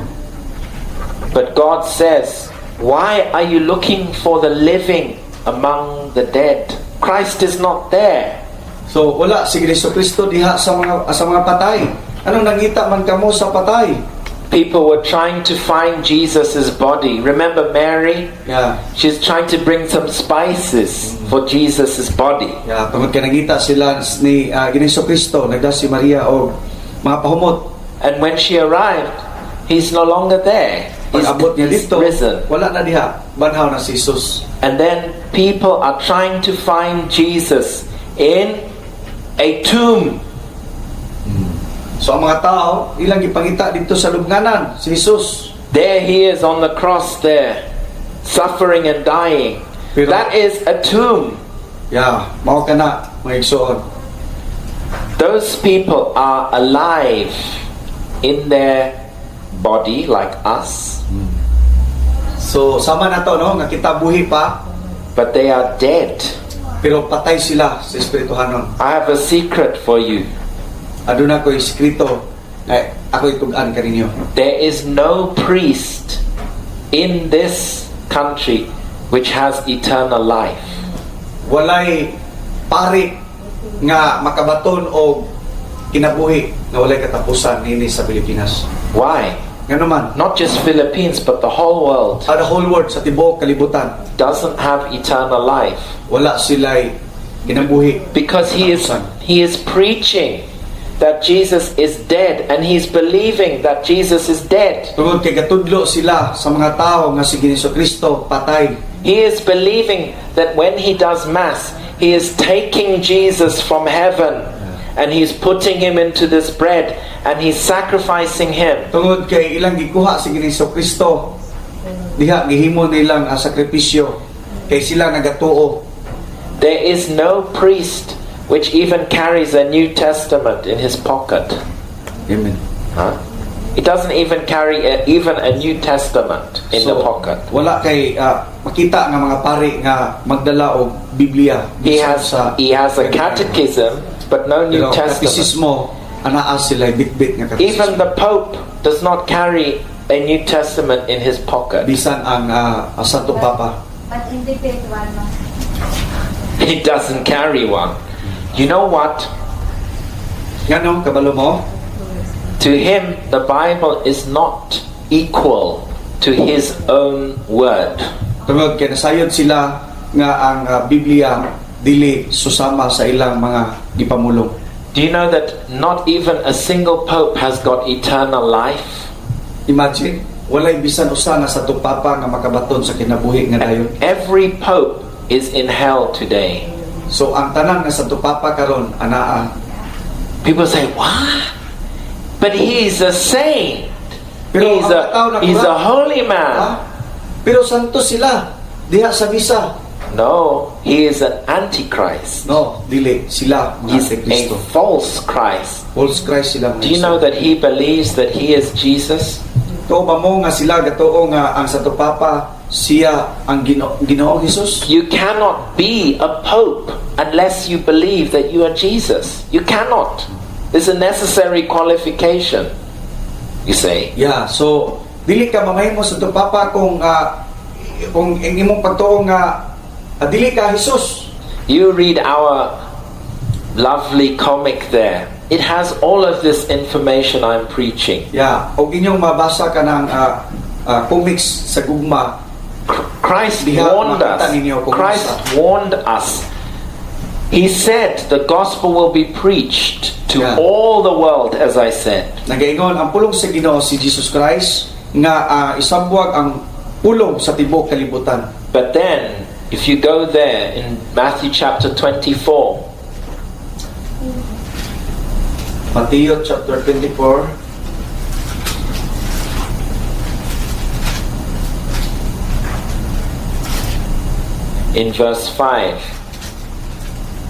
But God says, why are you looking for the living among the dead? Christ is not there. So wala si Kristo diha sa mga patay. Anong nangita man kamo sa patay? People were trying to find Jesus' body. Remember Mary? Yeah. She's trying to bring some spices for Jesus' body. Yeah, tungod kay nangita sila ni Kristo, nagda si Maria o mga pahumot. And when she arrived, he's no longer there. Pag-abot niya He's dito, risen. wala na diha, banhaw na si Jesus. And then people are trying to find Jesus in a tomb. So ang mga tao, ilang gipangita dito sa lubnganan, si Jesus. There he is on the cross there, suffering and dying. Pero- That is a tomb. Yeah, mao kana mga igsoon. Those people are alive in their body like us, So sama na to no, nga kita buhi pa, but they are dead. pero patay sila sa espirituhanon. I have a secret for you. Aduna ko'y sekreto nga ako'y tug-an kaninyo. There is no priest in this country which has eternal life. Walay pari nga makabaton o kinabuhi nga walay katapusan nini sa Pilipinas. Why? Nga naman, Not just Philippines, but the whole world the whole world sa tibuok kalibutan, doesn't have eternal life. wala sila'y kinabuhi. Because he is preaching that Jesus is dead, and he's believing that Jesus is dead. Tungod kay gatudlo sila sa mga tao nga si Kristo patay. He is believing that when he does mass, he is taking Jesus from heaven and he's putting him into this bread and he's sacrificing him. Tungod kay ilang gikuha si Kristo, diha gihimo nilang sakripisyo kay sila nagatuo. There is no priest which even carries a New Testament in his pocket. Amen. Huh? He doesn't even carry even a New Testament in the pocket. Wala kay makita nga mga pari nga magdala og Biblia. He has a catechism, but no New Pero Testament. katekismo, anaa sila bitbit nga Even katekismo. the Pope does not carry a New Testament in his pocket. Bisan ang Santo Papa. But in the faith one, no? He doesn't carry one. You know what? Ngano kabalo mo? To him, the Bible is not equal to his own word. Tungod kay nasayod sila nga ang Biblia dili susama sa ilang mga gipamulong. Do you know that not even a single pope has got eternal life? Imagine, walay bisan usa nga sa tupapa nga makabaton sa kinabuhi nga dayon. Every pope is in hell today. So ang tanan nga sa tupapa karon anaa. People say, what? But he's a saint. Pero ang tao na He's a kurang, holy ha? man. Pero santo sila diha sa misa. No, he is an antichrist. No, dili sila mga He's a Antikristo. false Christ. False Christ sila. Do you know that he believes that he is Jesus? Tuo ba mo nga sila gatoo nga ang sa tupapa siya ang Ginoong Hesus? You cannot be a pope unless you believe that you are Jesus. You cannot. It's a necessary qualification. You say. Yeah, so dili ka mamahimo sa tupapa kung ang imong pagtuo nga dili ka Hesus. You read our lovely comic there. It has all of this information I'm preaching. Yeah, og inyong mabasa ka ng comics sa gugma. Christ Diha, warned us. makita ninyo kung Christ basa. warned us. He said the gospel will be preached to Yeah. all the world, as I said. Nagaingon ang pulong sa Ginoo si Jesus Christ nga isabwag ang pulong sa tibuok kalibutan. But then, if you go there in Matthew chapter 24, Matthew chapter 24 in verse 5,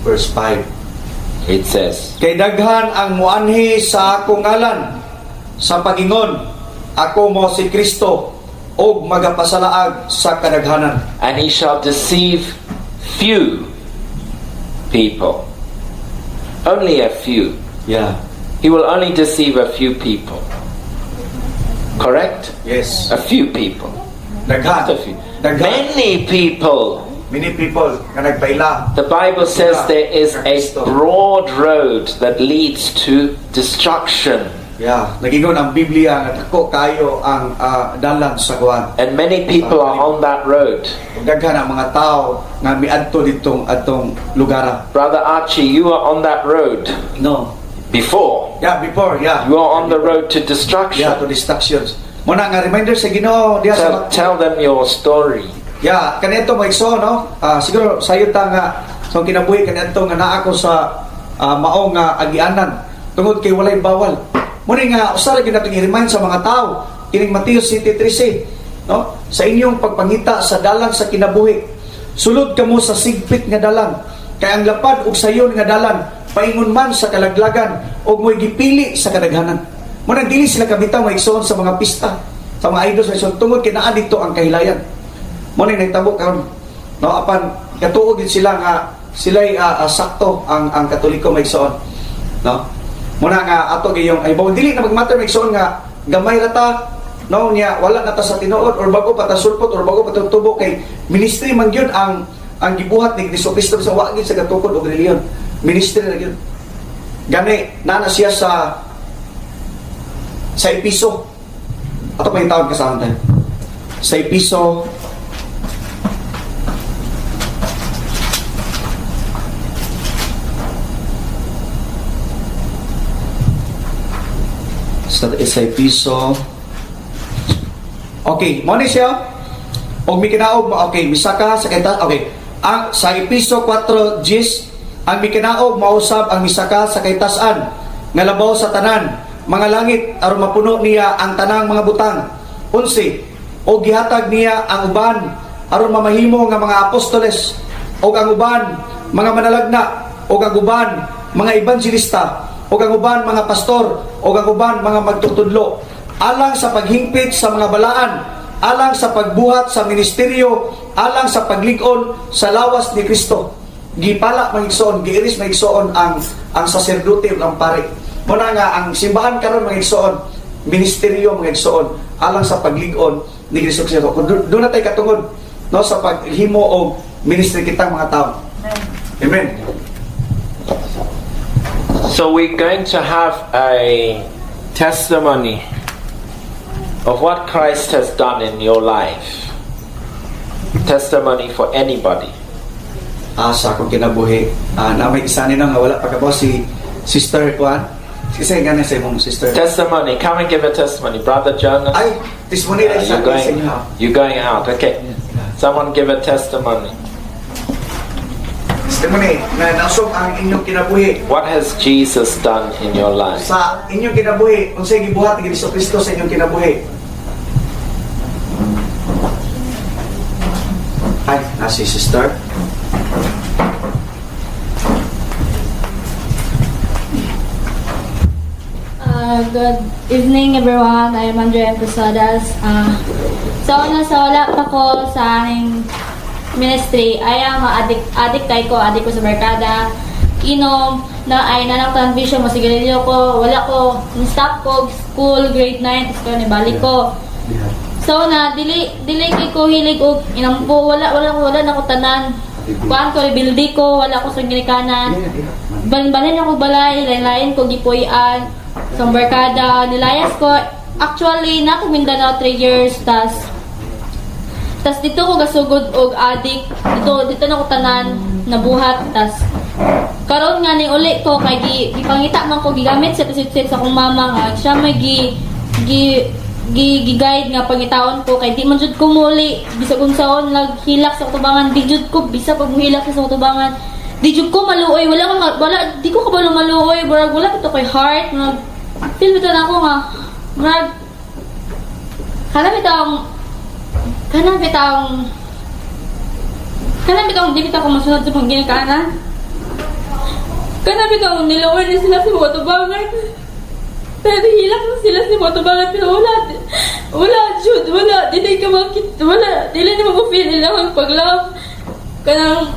verse 5. it says, Kay daghan ang muanhi sa akong ngalan sa pagingon, ako mo si Kristo og magapasalaag sa kadaghanan. and he shall deceive few people. Only a few. Yeah. He will only deceive a few people. Correct? Yes. A few people. Not Daghan. a few. Daghan. Many people. Many people nga nagpaila. The Bible says there is a broad road that leads to destruction. Yeah. Nagingon ang Biblia nga dako kayo ang dalan sa kuan. And many people are on that road. Ug daghan ang mga tao nga miadto ditong atong lugar. Brother Archie, you are on that road No. before. Yeah, before, yeah. You are on the road to Yeah, destruction. to distractions. Muna nga reminder sa Ginoo diha sa Tell them your story. yeah, kanito mo igso no. Siguro sayo ta nga so kinabuhi kanito nga naa ko sa mao nga agianan tungod kay walay bawal. Muna nga usa ra gyud nating i-remind sa mga tao kining Mateo 7:13 no. Sa inyong pagpangita sa dalan sa kinabuhi, sulod kamo sa sigpit nga dalan. Kay ang lapad ug sayon nga dalan paingon man sa kalaglagan ug mo'y gipili sa kadaghanan. Muna dili sila kabitaw maigsoon sa mga pista, sa mga idols sa tungod kay naa dito ang kahilayan. Muna nagtabo karon no apan katuog din sila nga sila'y sakto ang Katoliko maigsoon no. Muna nga ato gayong ay bawo dili na magmatter maigsoon nga gamay ra ta no niya wala na ta sa tinuod or bago pa ta sulpot or bago pa ta tubo kay ministry man gyud ang gibuhat ni Kristo sa wa gyud sa katukod og reliyon. Ministry na gyud. Gani na siya sa Episo. Ato pa yung tawag kasama tayo. Sa Episo sa Episo. Okay, mo ni siya. Og mi kinaog okay, misaka sa kaytas. Okay. Ang sa Episo 4:10 ang mi kinaog mausab ang misaka sa kaytas-an nga labaw sa tanan mga langit aron mapuno niya ang tanang mga butang. 11 og gihatag niya ang uban aron mamahimo nga mga apostoles og ang uban mga manalagna og ang uban mga ebangelista og ang uban mga pastor og ang uban mga magtutudlo alang sa paghingpit sa mga balaan, alang sa pagbuhat sa ministeryo, alang sa paglig-on sa lawas ni Kristo. Gipala mahigsoon, giiris mahigsoon ang saserdote ug ang pare. Muna nga ang simbahan karon mahigsoon, ministeryo mahigsoon alang sa paglig-on ni Kristo. Doon na tayo katungod no sa paghimo og ministry kitang mga tao. Amen. So we're going to have a testimony of what Christ has done in your life. Testimony for anybody. Sa akong kinabuhi. Na may isa nila nga wala pagkabaw si Sister Juan. Kasi nga na sa imong sister. Testimony. Come and give a testimony. Brother John. Ay, testimony na isa sa inyo. You're going out. Okay. Someone give a testimony. Testimony na nasog ang inyong kinabuhi. What has Jesus done in your life? Sa inyong kinabuhi, kung sa'yo gibuhat ni Hesus Kristo sa inyong kinabuhi. Ay, nasi sister. Good evening everyone. I am Andrea Posadas. Sa wala pa ko sa aming ministry, ay ang adik ko sa barkada. Inom na ay nanaktan vision mo sigarilyo ko. Wala ko, stop ko school grade 9 ko ni balik ko. So na dili kay ko hilig og inampo wala na ko tanan. Kuan ko rebuildi ko, wala ko sa ginikanan. Balin ako balay, lain ko gipuy-an. Sa barkada, nilayas ko. Actually, na ako Mindanao 3 years, tas dito ko gasugod og adik. Dito na ko tanan, nabuhat, tas karon nga ni uli ko, kay gipangita man ko, gigamit sa tusit sa akong mama nga, siya may gi-guide nga pangitaon ko, kay di man jud ko muli, bisag unsaon naghilak sa tubangan, di jud ko, bisa pag muhilak sa tubangan, di jud ko maluoy, di ko kabalo maluoy, wala ito kay heart, feel bitaw na ako nga, kanang bitang di kita ko masunod sa pangginikanan. Kanang bitang niluoy na sila sa mga tubangan. Pero hilak na sila sa mga tubangan, pero wala jud, dili ka makita, dili na mag-feel nila magpag-love. Kanang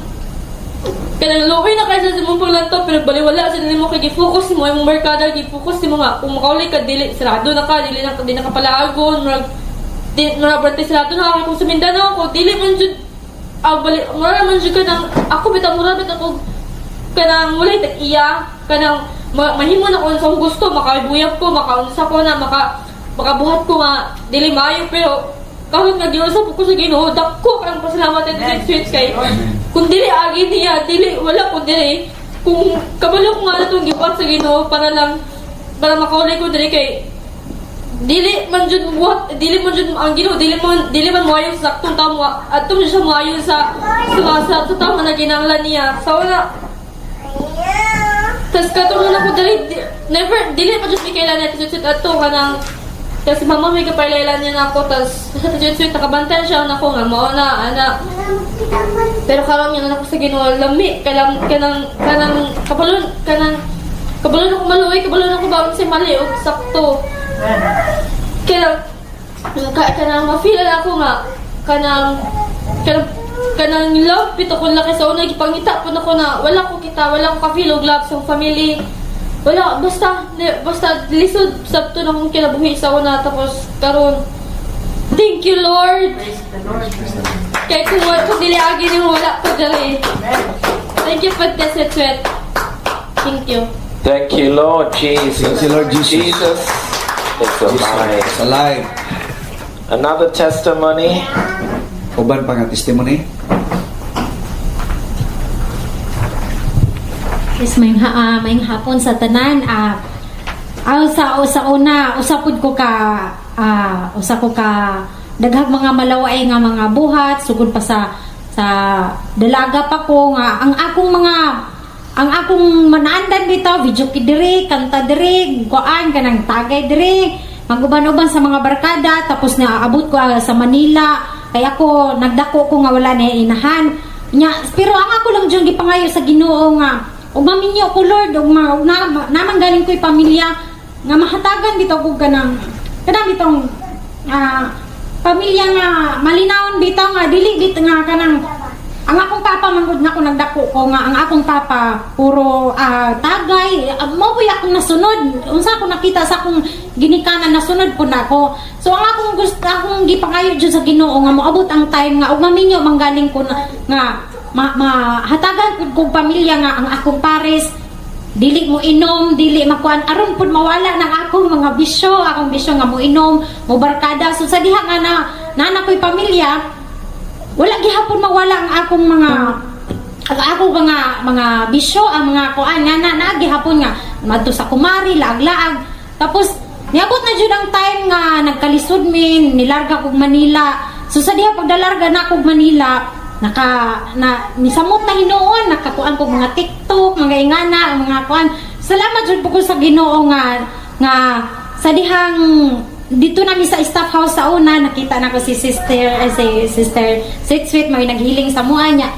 luoy na kayo sa mong paglantaw, pero baliwala sila mo kay gi-focus mo imong barkada, gi-focus mo nga kung makauli ka dili sarado na ka, dili na kapalaagon, marabarte sarado na ako sa Mindanao ko, dili man jud mura man jud kanang ako bitang mura ako kanang walay tag-iya, kanang mahimo na ko sa gusto, makabuyab ko, makaunsa ko na, makabuhat ko nga dili maayo, pero kahit nga giusap ko sa Ginoo, dako kanang pasalamat at sweet kay kung dili agi niya, wala ko dili. Kung kabalo ko nga na itong gibuhat sa Ginoo para makaulay ko dili kay dili man jud ang Ginoo, dili man moayon sa saktong tao mo, atong siya moayon sa tao na ginanglan niya. So wala. Tas katulong ako dili pa jud mikailan natin sweet ato kanang. Kasi mama may kapailaylan niya na ako, tas sweet nakabantayan siya na ako nga, mao na, ana. Pero karon yung anak ko sa Ginoo, lami, kanang kabalon ako maluoy, kabalon ako bawon si mali, o sakto. Kanang ma-feel ako nga, kanang love, pito ko laki sa una, ipangita po na ko na, wala ko ka-feel og love sa family. Wala, basta lisod sabto na kong kinabuhi sa una, tapos karon. Thank you, Lord. Kaya kung dili agi niyo wala ko dali. Thank you for this sweat. Thank you. Thank you, Lord Jesus. Thank you, Lord Jesus. Jesus is alive. It's alive. Another testimony. Uban pa nga testimony. Yes, may hapon sa tanan. Sa una, usapod ko ka daghang mga malaway nga mga buhat, sugod pa sa dalaga pa ko nga ang akong manaandan bitaw, video ki diri, kanta diri, kuan kanang tagay diri, maguban-uban sa mga barkada, tapos naabot ko sa Manila, kaya ako nagdako ko nga wala na inahan. Pero ang ako lang diyon gipangayo sa Ginoo nga ug maminyo ko Lord ug naman galing ko'y pamilya nga mahatagan bitaw ko kanang bitong pamilya nga malinawon bitaw nga dili bit nga kanang ang akong papa mangud nga ako nagdako ko nga ang akong papa puro tagay mao po'y akong nasunod unsa ako nakita sa akong ginikanan nasunod po nako. So ang akong gipangayo jud sa Ginoo nga moabot ang time nga ug maminyo manggaling ko nga mahatagan pud kong pamilya nga ang akong pares dili mo inom, dili makuan aron pud mawala ng akong mga bisyo, akong bisyo nga mo inom, mo barkada. So sa diha nga na ko'y pamilya, wala gihapon mawala ang akong mga bisyo, ang mga kuan nga na gihapon nga madto sa kumari, laag-laag. Tapos niabot na jud ang time nga nagkalisod min, nilarga kog Manila. So sa diha pagdalarga na kog Manila, nisamot na Hinuon, nakakuan ko mga TikTok, mga ingana, mga kuan. Salamat jud po ko sa Ginoo nga sa dihang dito na mi sa staff house sa una, nakita na ko si sister Sweet may naghiling sa mua niya.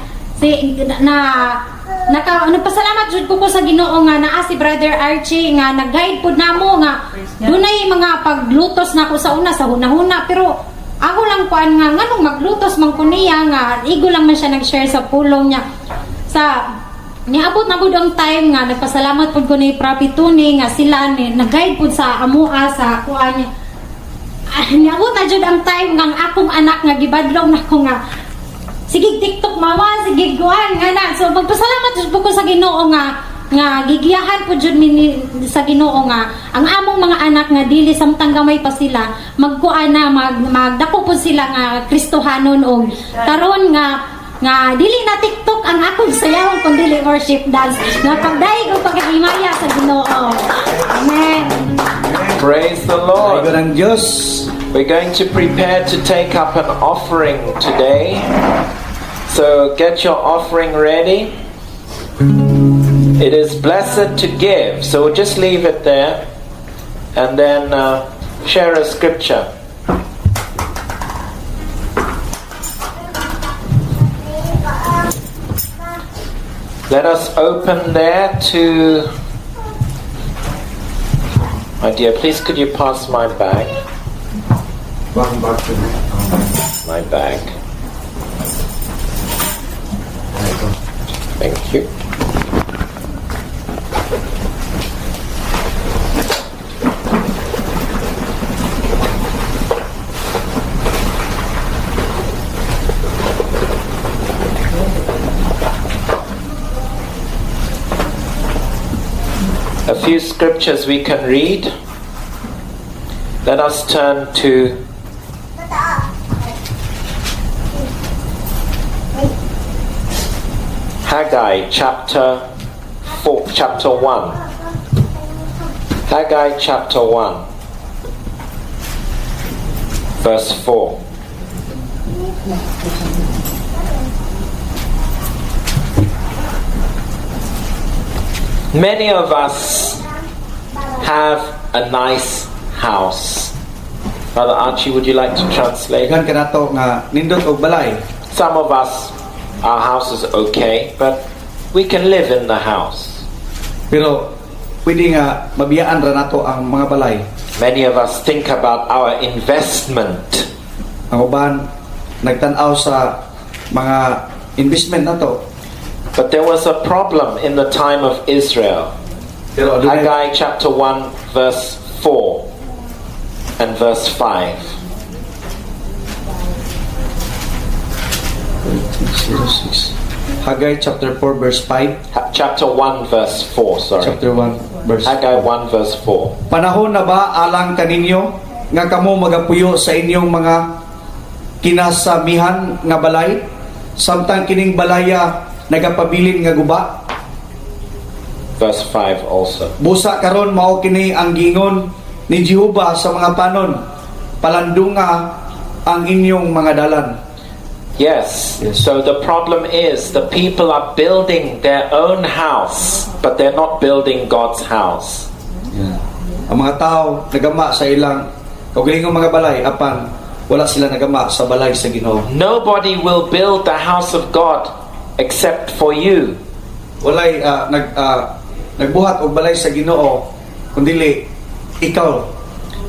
Nagpasalamat jud ko sa Ginoo nga naa si Brother Archie nga nag-guide pud namo nga dunay mga paglutos na ko sa una sa hunahuna, pero ako lang kuan nga nganong maglutos man ko niya nga igo lang man siya nag-share sa pulong niya. Sa niabot na pud ang time nga nagpasalamat pud ko ni Prophet Tony nga sila ni nag-guide pud sa amua sa kuan niya. Niabot na jud ang time nga ang akong anak nga gibadlong nako nga sige TikTok mama, sige kuan nga na. So magpasalamat jud ko sa Ginoo nga gigiyahan po jud mi sa Ginoo nga ang among mga anak nga dili samtang gamay pa sila magkuan na magdako po sila nga Kristohanon og karon nga dili na TikTok ang akong sayawon kun dili worship dance nga pagdaig og pagkahimaya sa Ginoo. Amen. Praise the Lord. Ay, ng Diyos. We're going to prepare to take up an offering today. So get your offering ready. It is blessed to give. So we'll just leave it there and then share a scripture. Let us open there to... My dear, please could you pass my bag? My bag. Thank you. A few scriptures we can read. Let us turn to Haggai chapter 1. Haggai chapter 1 verse 4. Many of us have a nice house. Brother Archie, would you like to translate? Gan kanato nga nindot og balay. Some of us, our house is okay, but we can live in the house. Pero pwede nga mabiyaan ra nato ang mga balay. Many of us think about our investment. Ang uban nagtan-aw sa mga investment nato. But there was a problem in the time of Israel. Pero Haggai chapter 1 verse 4 and verse 5. 06. Haggai chapter 4 verse 5. Chapter 1 verse 4, sorry. Chapter 1 verse Haggai 1 verse 4. Panahon na ba alang kaninyo nga kamo magapuyo sa inyong mga kinasamihan nga balay samtang kining balaya nagapabilin nga guba? Verse 5 also. Busa karon mao kini ang gingon ni Jehova sa mga panon, palandunga ang inyong mga dalan. Yes. So the problem is the people are building their own house, but they're not building God's house. Ang mga tao nagama sa ilang kaugalingong mga balay apan wala sila nagama sa balay sa Ginoo. Nobody will build the house of God except for you. Walay nagbuhat og balay sa Ginoo kundili ikaw.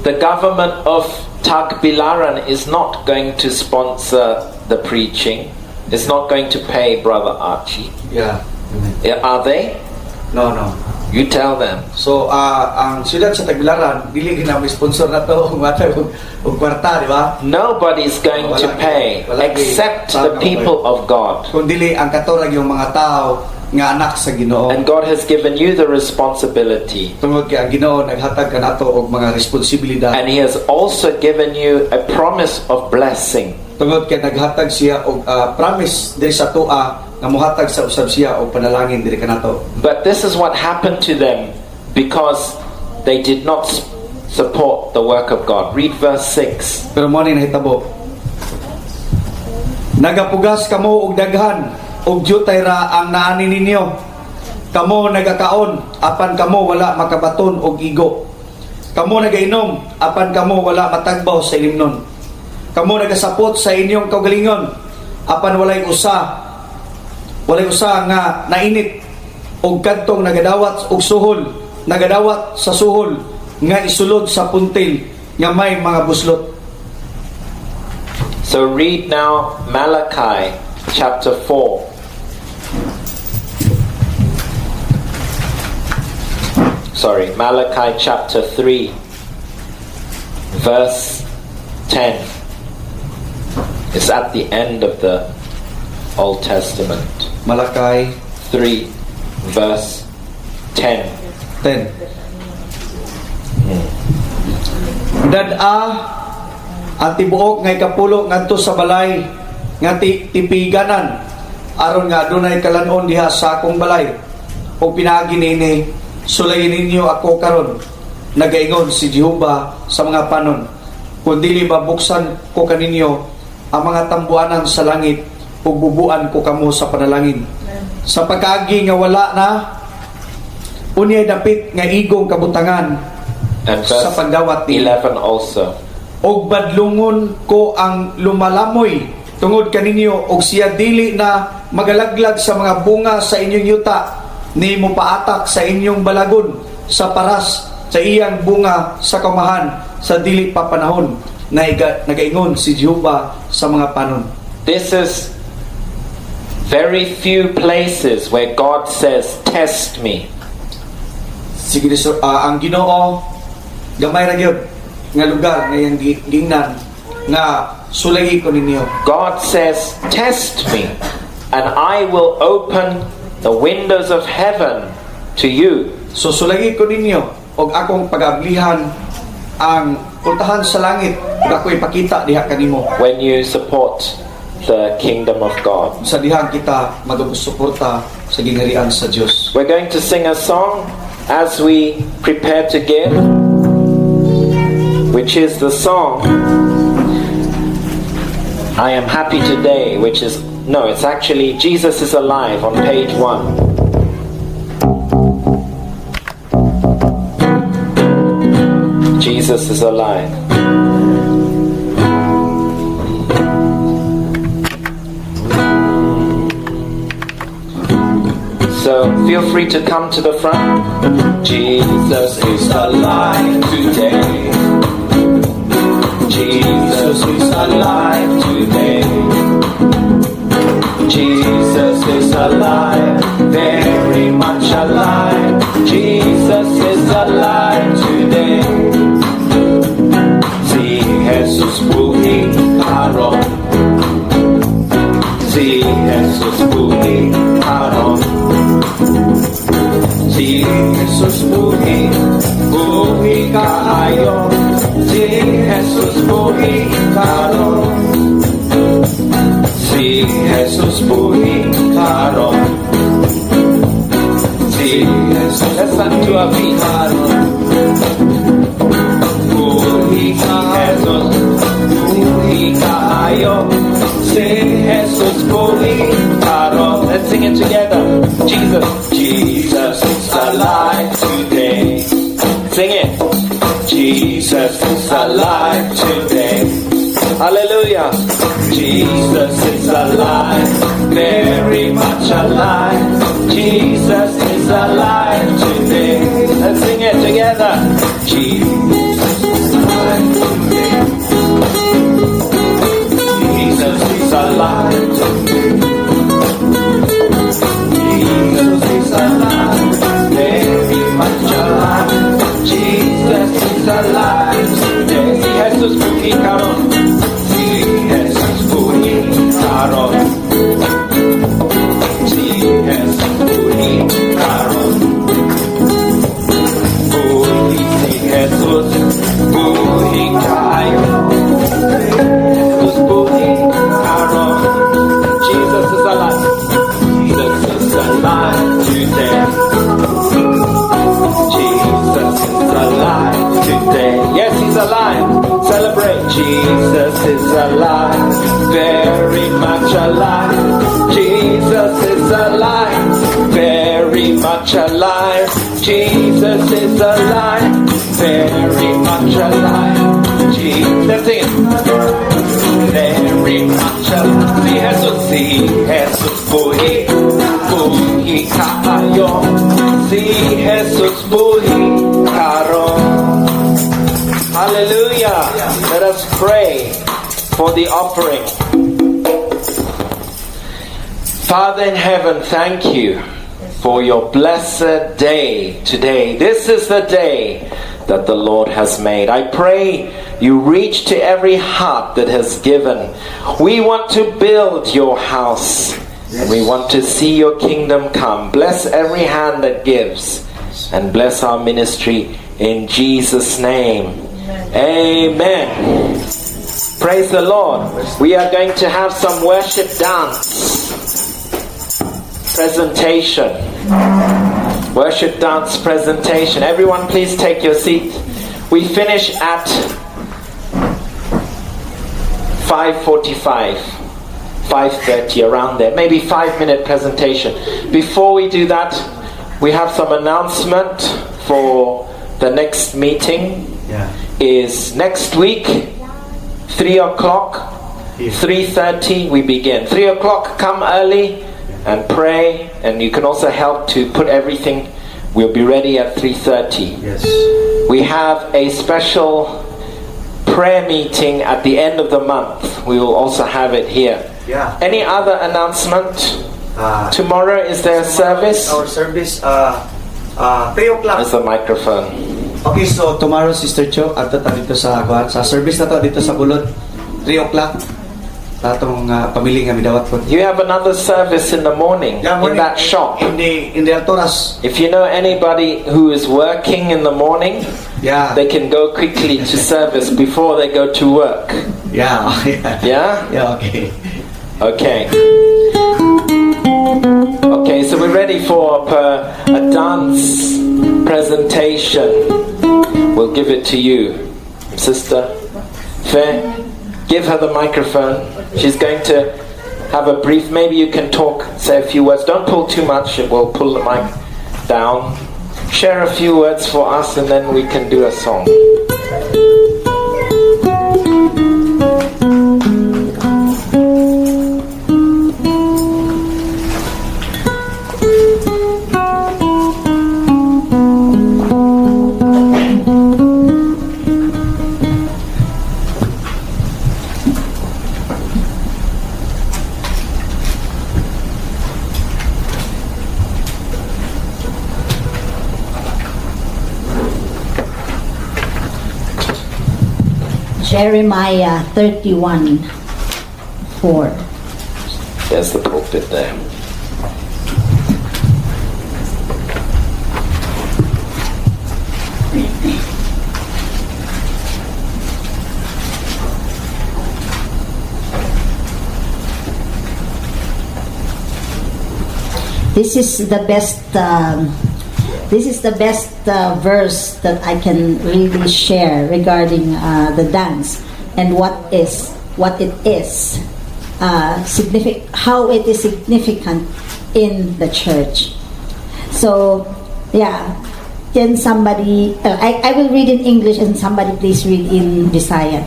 The government of Tagbilaran is not going to sponsor the preaching. It's not going to pay Brother Archie. Yeah. Are they? No. You tell them. So, ang siyudad sa Tagbilaran, dili na may sponsor na to, og kwarta, di ba? Nobody's going to pay except the people of God. Kung dili ang katorag yung mga tao nga anak sa Ginoo. And God has given you the responsibility. Tungod kay ang Ginoo naghatag kanato og mga responsibilidad. And He has also given you a promise of blessing. Tungod kay naghatag siya og promise diri sa tuwa nga mohatag sa usab siya og panalangin diri kanato. But this is what happened to them because they did not support the work of God. Read verse 6. Pero mo ni nahitabo. Nagapugas kamo og daghan og jutay ra ang naani ninyo. Kamo nagakaon apan kamo wala makabaton og igo. Kamo nagainom apan kamo wala matagbaw sa ilimnon. Kamo nagasapot sa inyong kaugalingon apan walay usa nga nainit og kadtong nagadawat og suhol, nagadawat sa suhol nga isulod sa puntil nga may mga buslot. So read now Malachi chapter 4. Malachi chapter 3 verse 10. It's at the end of the Old Testament. Malakay 3 verse 10. 10. Dad-a ang tibuok nga ikapulo ngadto sa balay nga tipiganan aron nga adunay kalanon diha sa akong balay. O pinaagi nini sulayin ninyo ako karon nagaingon si Jehova sa mga panon. Kung dili babuksan ko kaninyo ang mga tambuanan sa langit ug bubuan ko kamo sa panalangin. Sa pagkaagi nga wala na unyay dapit nga igong kabutangan And sa verse pagdawat 11 also. og badlungon ko ang lumalamoy tungod kaninyo og siya dili na magalaglag sa mga bunga sa inyong yuta ni mo paatak sa inyong balagon sa paras sa iyang bunga sa kamahan sa dili pa panahon na nagaingon si Jehova sa mga panon. This is very few places where God says, test me. Sige, ang Ginoo gamay ra gyud nga lugar nga iyang gingnan nga sulayi ko ninyo. God says, test me, and I will open the windows of heaven to you. So sulayi ko ninyo og akong pag-ablihan ang puntahan sa langit ug ako ipakita diha kanimo. When you support the kingdom of God. Sa diha kita magsuporta sa gingharian sa Dios. We're going to sing a song as we prepare to give, which is the song I Am Happy Today, which is, no, it's actually Jesus is Alive on page 1. Jesus is alive. So feel free to come to the front. Jesus is alive today. Jesus is alive today. Jesus is alive, very much alive. Jesus is alive today. Si Jesus buhay karon. Si Jesus buhay karon. Si Jesus buhay, buhay kaayo. Si Jesus buhay karon. Si Jesus buhay karon. Si Jesus, let's stand to our feet. Buhay ka Jesus, buhay kaayo. Si Jesus buhay karon. Let's sing it together. Jesus is alive today. Sing it. Jesus is alive today. Hallelujah. Jesus is alive, very much alive. Jesus is alive today. Let's sing it together. Jesus is alive today. Jesus is alive today. Jesus is alive, very Jesus is alive, very much alive. Jesus is alive, very much alive. Jesus is alive, very much alive. Jesus is very much alive. Si Jesus buhi, buhi kayo. Si Jesus buhi karon. Hallelujah. Let us pray for the offering. Father in heaven, thank you for your blessed day today. This is the day that the Lord has made. I pray you reach to every heart that has given. We want to build your house. And we want to see your kingdom come. Bless every hand that gives. And bless our ministry in Jesus' name. Amen. Praise the Lord. We are going to have some worship dance presentation. Worship dance presentation. Everyone please take your seat. We finish at 5:45, 5:30, around there. Maybe 5-minute presentation. Before we do that, we have some announcement for the next meeting. Is next week, 3 o'clock, 3:30 we begin. 3 o'clock, come early and pray, and you can also help to put everything. We'll be ready at 3:30. Yes. We have a special prayer meeting at the end of the month. We will also have it here. Yeah. Any other announcement? Tomorrow is there a service? Our service 3 o'clock. Where's the microphone? Okay, so tomorrow, Sister Cho, ato ta dito sa service na to dito sa Bulod, 3 o'clock. Sa atong pamilya nga midawat po. You have another service in the morning in that shop. In the Altoras. If you know anybody who is working in the morning, Yeah. they can go quickly to service before they go to work. Yeah. Yeah? Yeah, okay. Okay. Okay, so we're ready for a dance presentation. We'll give it to you, Sister Fair. Give her the microphone. She's going to have a brief, maybe you can talk, say a few words. Don't pull too much, it will pull the mic down. Share a few words for us and then we can do a song. Jeremiah 31:4. There's the pulpit there. This is the best. This is the best verse that I can really share regarding the dance and what it is how it is significant in the church. So, yeah, can somebody? I will read in English and somebody please read in Bisaya.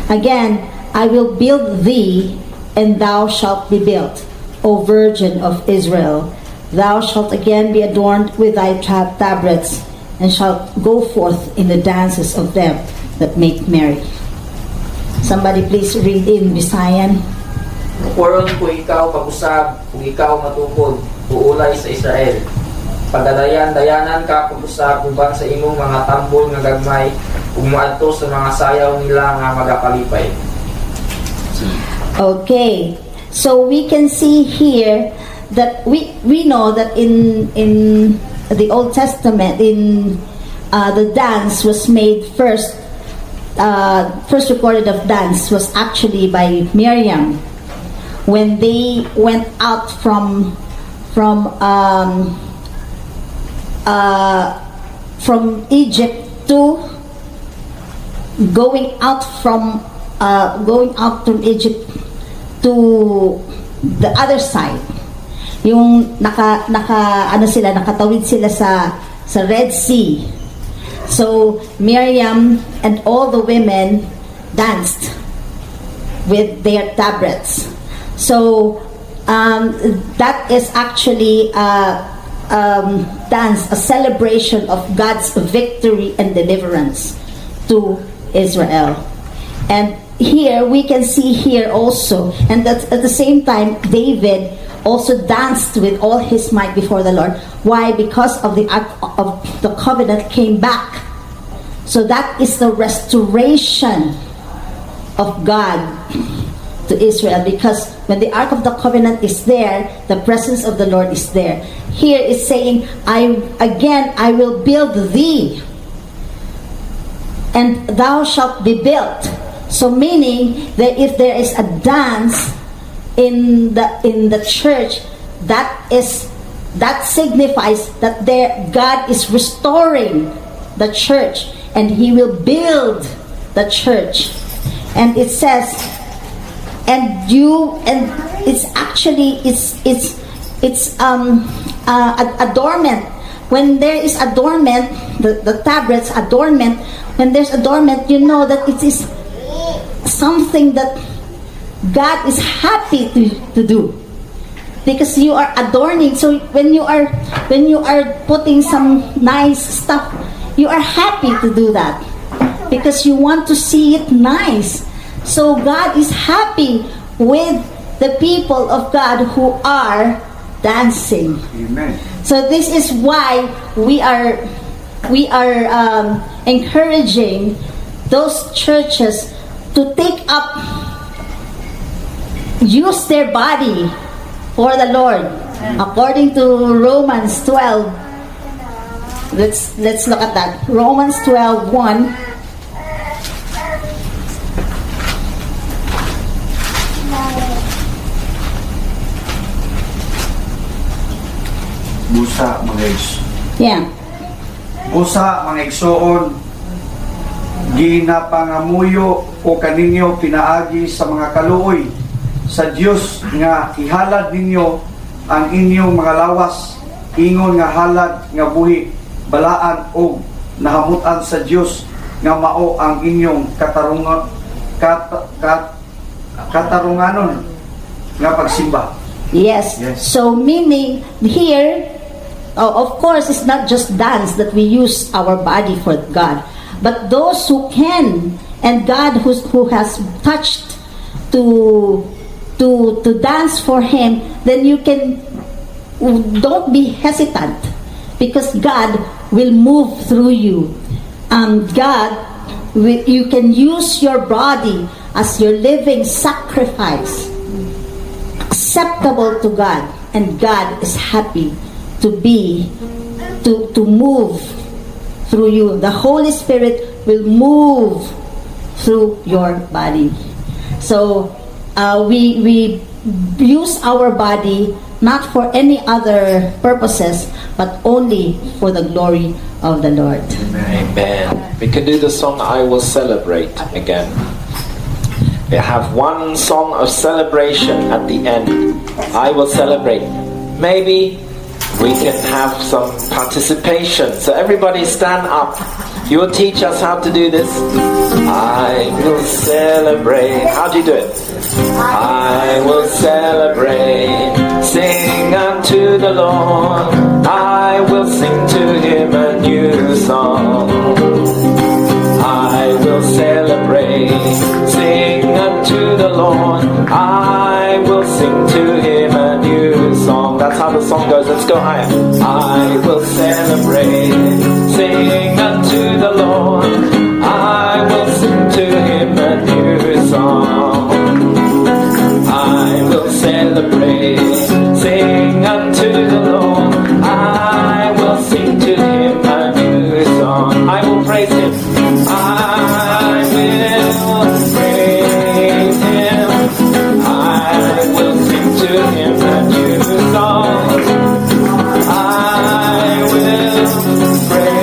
Again, I will build thee, and thou shalt be built, O Virgin of Israel. Thou shalt again be adorned with thy tabrets, and shalt go forth in the dances of them that make merry. Somebody please read in Visayan. Puron ko ikaw pag-usab, kung ikaw matukod, uulay sa Israel. Pagdadayan-dayanan ka pag-usab ubang sa imong mga tambol nga gagmay, ug moadto sa mga sayaw nila nga magapalipay. Okay, so we can see here that we know that in the Old Testament, in the dance was made first. First recorded of dance was actually by Miriam when they went out from Egypt to going out from going out from Egypt to the other side. Yung nakatawid sila sa Red Sea. So Miriam and all the women danced with their tabrets. So that is actually a dance, a celebration of God's victory and deliverance to Israel. And here we can see here also, and that at the same time David also danced with all his might before the Lord. Why? Because of the Ark of the Covenant came back. So that is the restoration of God to Israel, because when the Ark of the Covenant is there, the presence of the Lord is there. Here it's saying, I will build thee, and thou shalt be built. So meaning that if there is a dance in the church, that signifies that God is restoring the church, and He will build the church. And it says, and it's actually adornment. When there is adornment, the tabrets adornment. When there's adornment, you know that it is something that God is happy to do, because you are adorning. So when you are putting some nice stuff, you are happy to do that because you want to see it nice. So God is happy with the people of God who are dancing. Amen. So this is why we are encouraging those churches to take up, use their body for the Lord, according to Romans 12. Let's look at that. Romans 12:1. Busa mga Yeah. Busa mga igsoon, ginapangamuyo o kaninyo pinaagi sa mga kaluoy sa Dios nga ihalad ninyo ang inyong mga lawas, ingon nga halad nga buhi, balaan o nahamutan sa Dios nga mao ang inyong katarunganon nga pagsimba. Yes. So meaning here, of course, it's not just dance that we use our body for God, but those who can, and God who has touched to dance for Him, then you can, don't be hesitant, because God will move through you. You can use your body as your living sacrifice, acceptable to God, and God is happy to move through you. The Holy Spirit will move through your body. So we use our body not for any other purposes, but only for the glory of the Lord. Amen. We can do the song I Will Celebrate again. We have one song of celebration at the end. I will celebrate. Maybe we can have some participation. So everybody stand up. You will teach us how to do this. I will celebrate. How do you do it? I will celebrate. Sing unto the Lord. I will sing to Him a new song. I will celebrate. Sing unto the Lord. I will sing to Him a new song. That's how the song goes. Let's go higher. I will celebrate. Sing unto the Lord. I will sing to Him a new song. I will celebrate. Sing unto the Lord. I will sing to Him a new song. I will praise Him. I will praise Him. I will sing to Him a new song. I will praise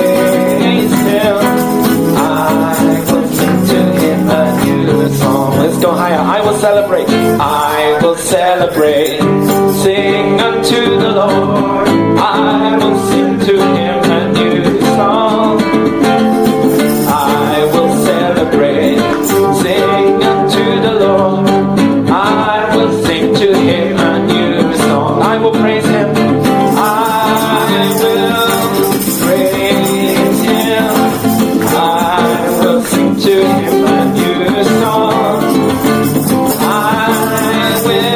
celebrate. Sing unto the Lord. I will sing to him a new song. I will celebrate. Sing unto the Lord. I will sing to him a new song. I will praise him. I will praise him. I will sing to him a new song. I will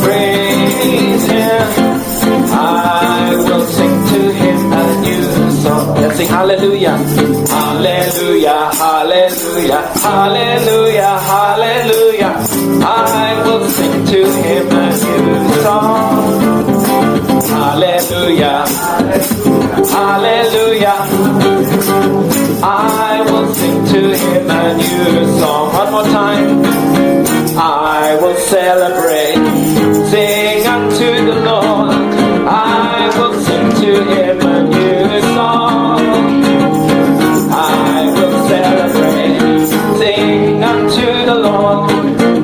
praise him. I will sing to him a new song. Let's sing hallelujah. Hallelujah, hallelujah, hallelujah, hallelujah. I will sing to him a new song. Hallelujah, hallelujah. I will sing to him a new song. One more time. I will celebrate. Sing unto the Lord. I will sing to him a new song. I will celebrate. Sing unto the Lord.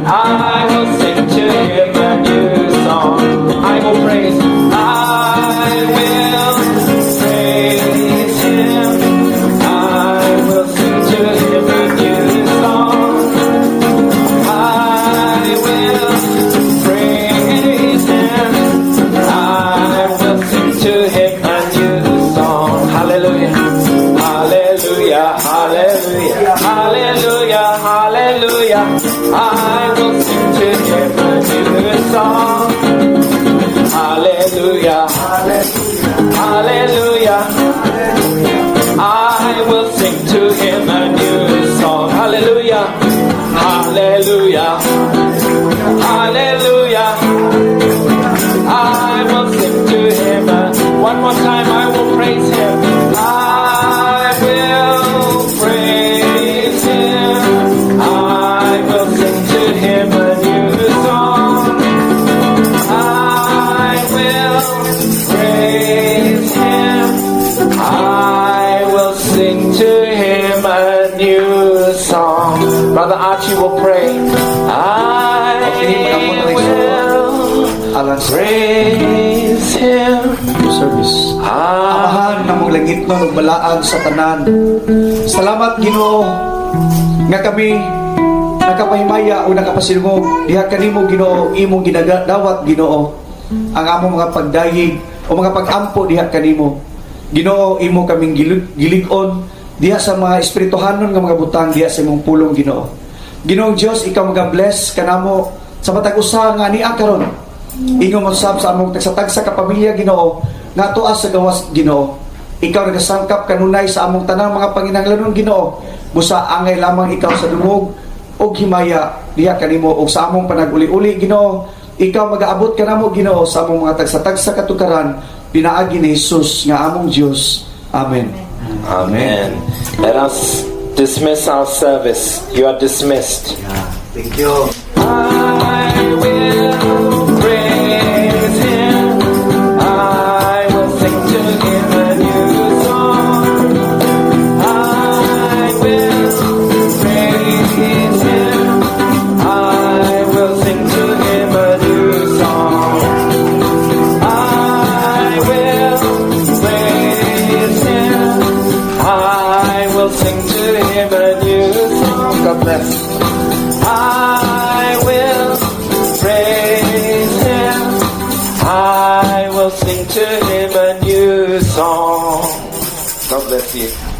I will sing to him a new song. I will praise. I will praise him. I will sing to him a new song. I will praise him. I will sing to him a new song. Hallelujah. Hallelujah. Hallelujah. Hallelujah. Hallelujah. I will sing to him a new song. Hallelujah. Hallelujah. I will sing to him a new song. Hallelujah. Hallelujah. Hallelujah. I will sing to him. One more time, I will praise him. I will praise him. I will sing to him a new song. I will praise him. I will sing to him a new song. Brother Archie will pray. I will Alan sa praise him. service. Amahan na mong langit mo nagbalaan sa tanan. Salamat Ginoo nga kami nakapahimaya o nakapasilmo diha kanimo Ginoo imong ginadawat Ginoo ang among mga pagdayig o mga pag-ampo diha kanimo. Ginoo imo kaming gilig-on diha sa mga espirituhanon nga mga butang diha sa imong pulong Ginoo. Ginoong Dios ikaw mga-bless kanamo sa matag usa nga niya karon. Ingon mo sab sa among tagsatag sa kapamilya Ginoo nga tuwa sa gawas Ginoo. Ikaw nagasangkap kanunay sa among tanang mga panginahanglanon Ginoo. Busa angay lamang ikaw sa dungog og himaya diha kanimo og sa among panaguli-uli Ginoo. Ikaw mag-aabot kanamo Ginoo sa among mga tagsatag sa katukaran pinaagi ni Jesus nga among Dios. Amen. Amen. Let us dismiss our service. You are dismissed. Thank you. I will praise him. I will sing to him a new song. I will praise him. I will sing to him a new song. I will praise him. I will sing to him a new song. God bless. I will praise him. I will sing to him a new song. God bless you.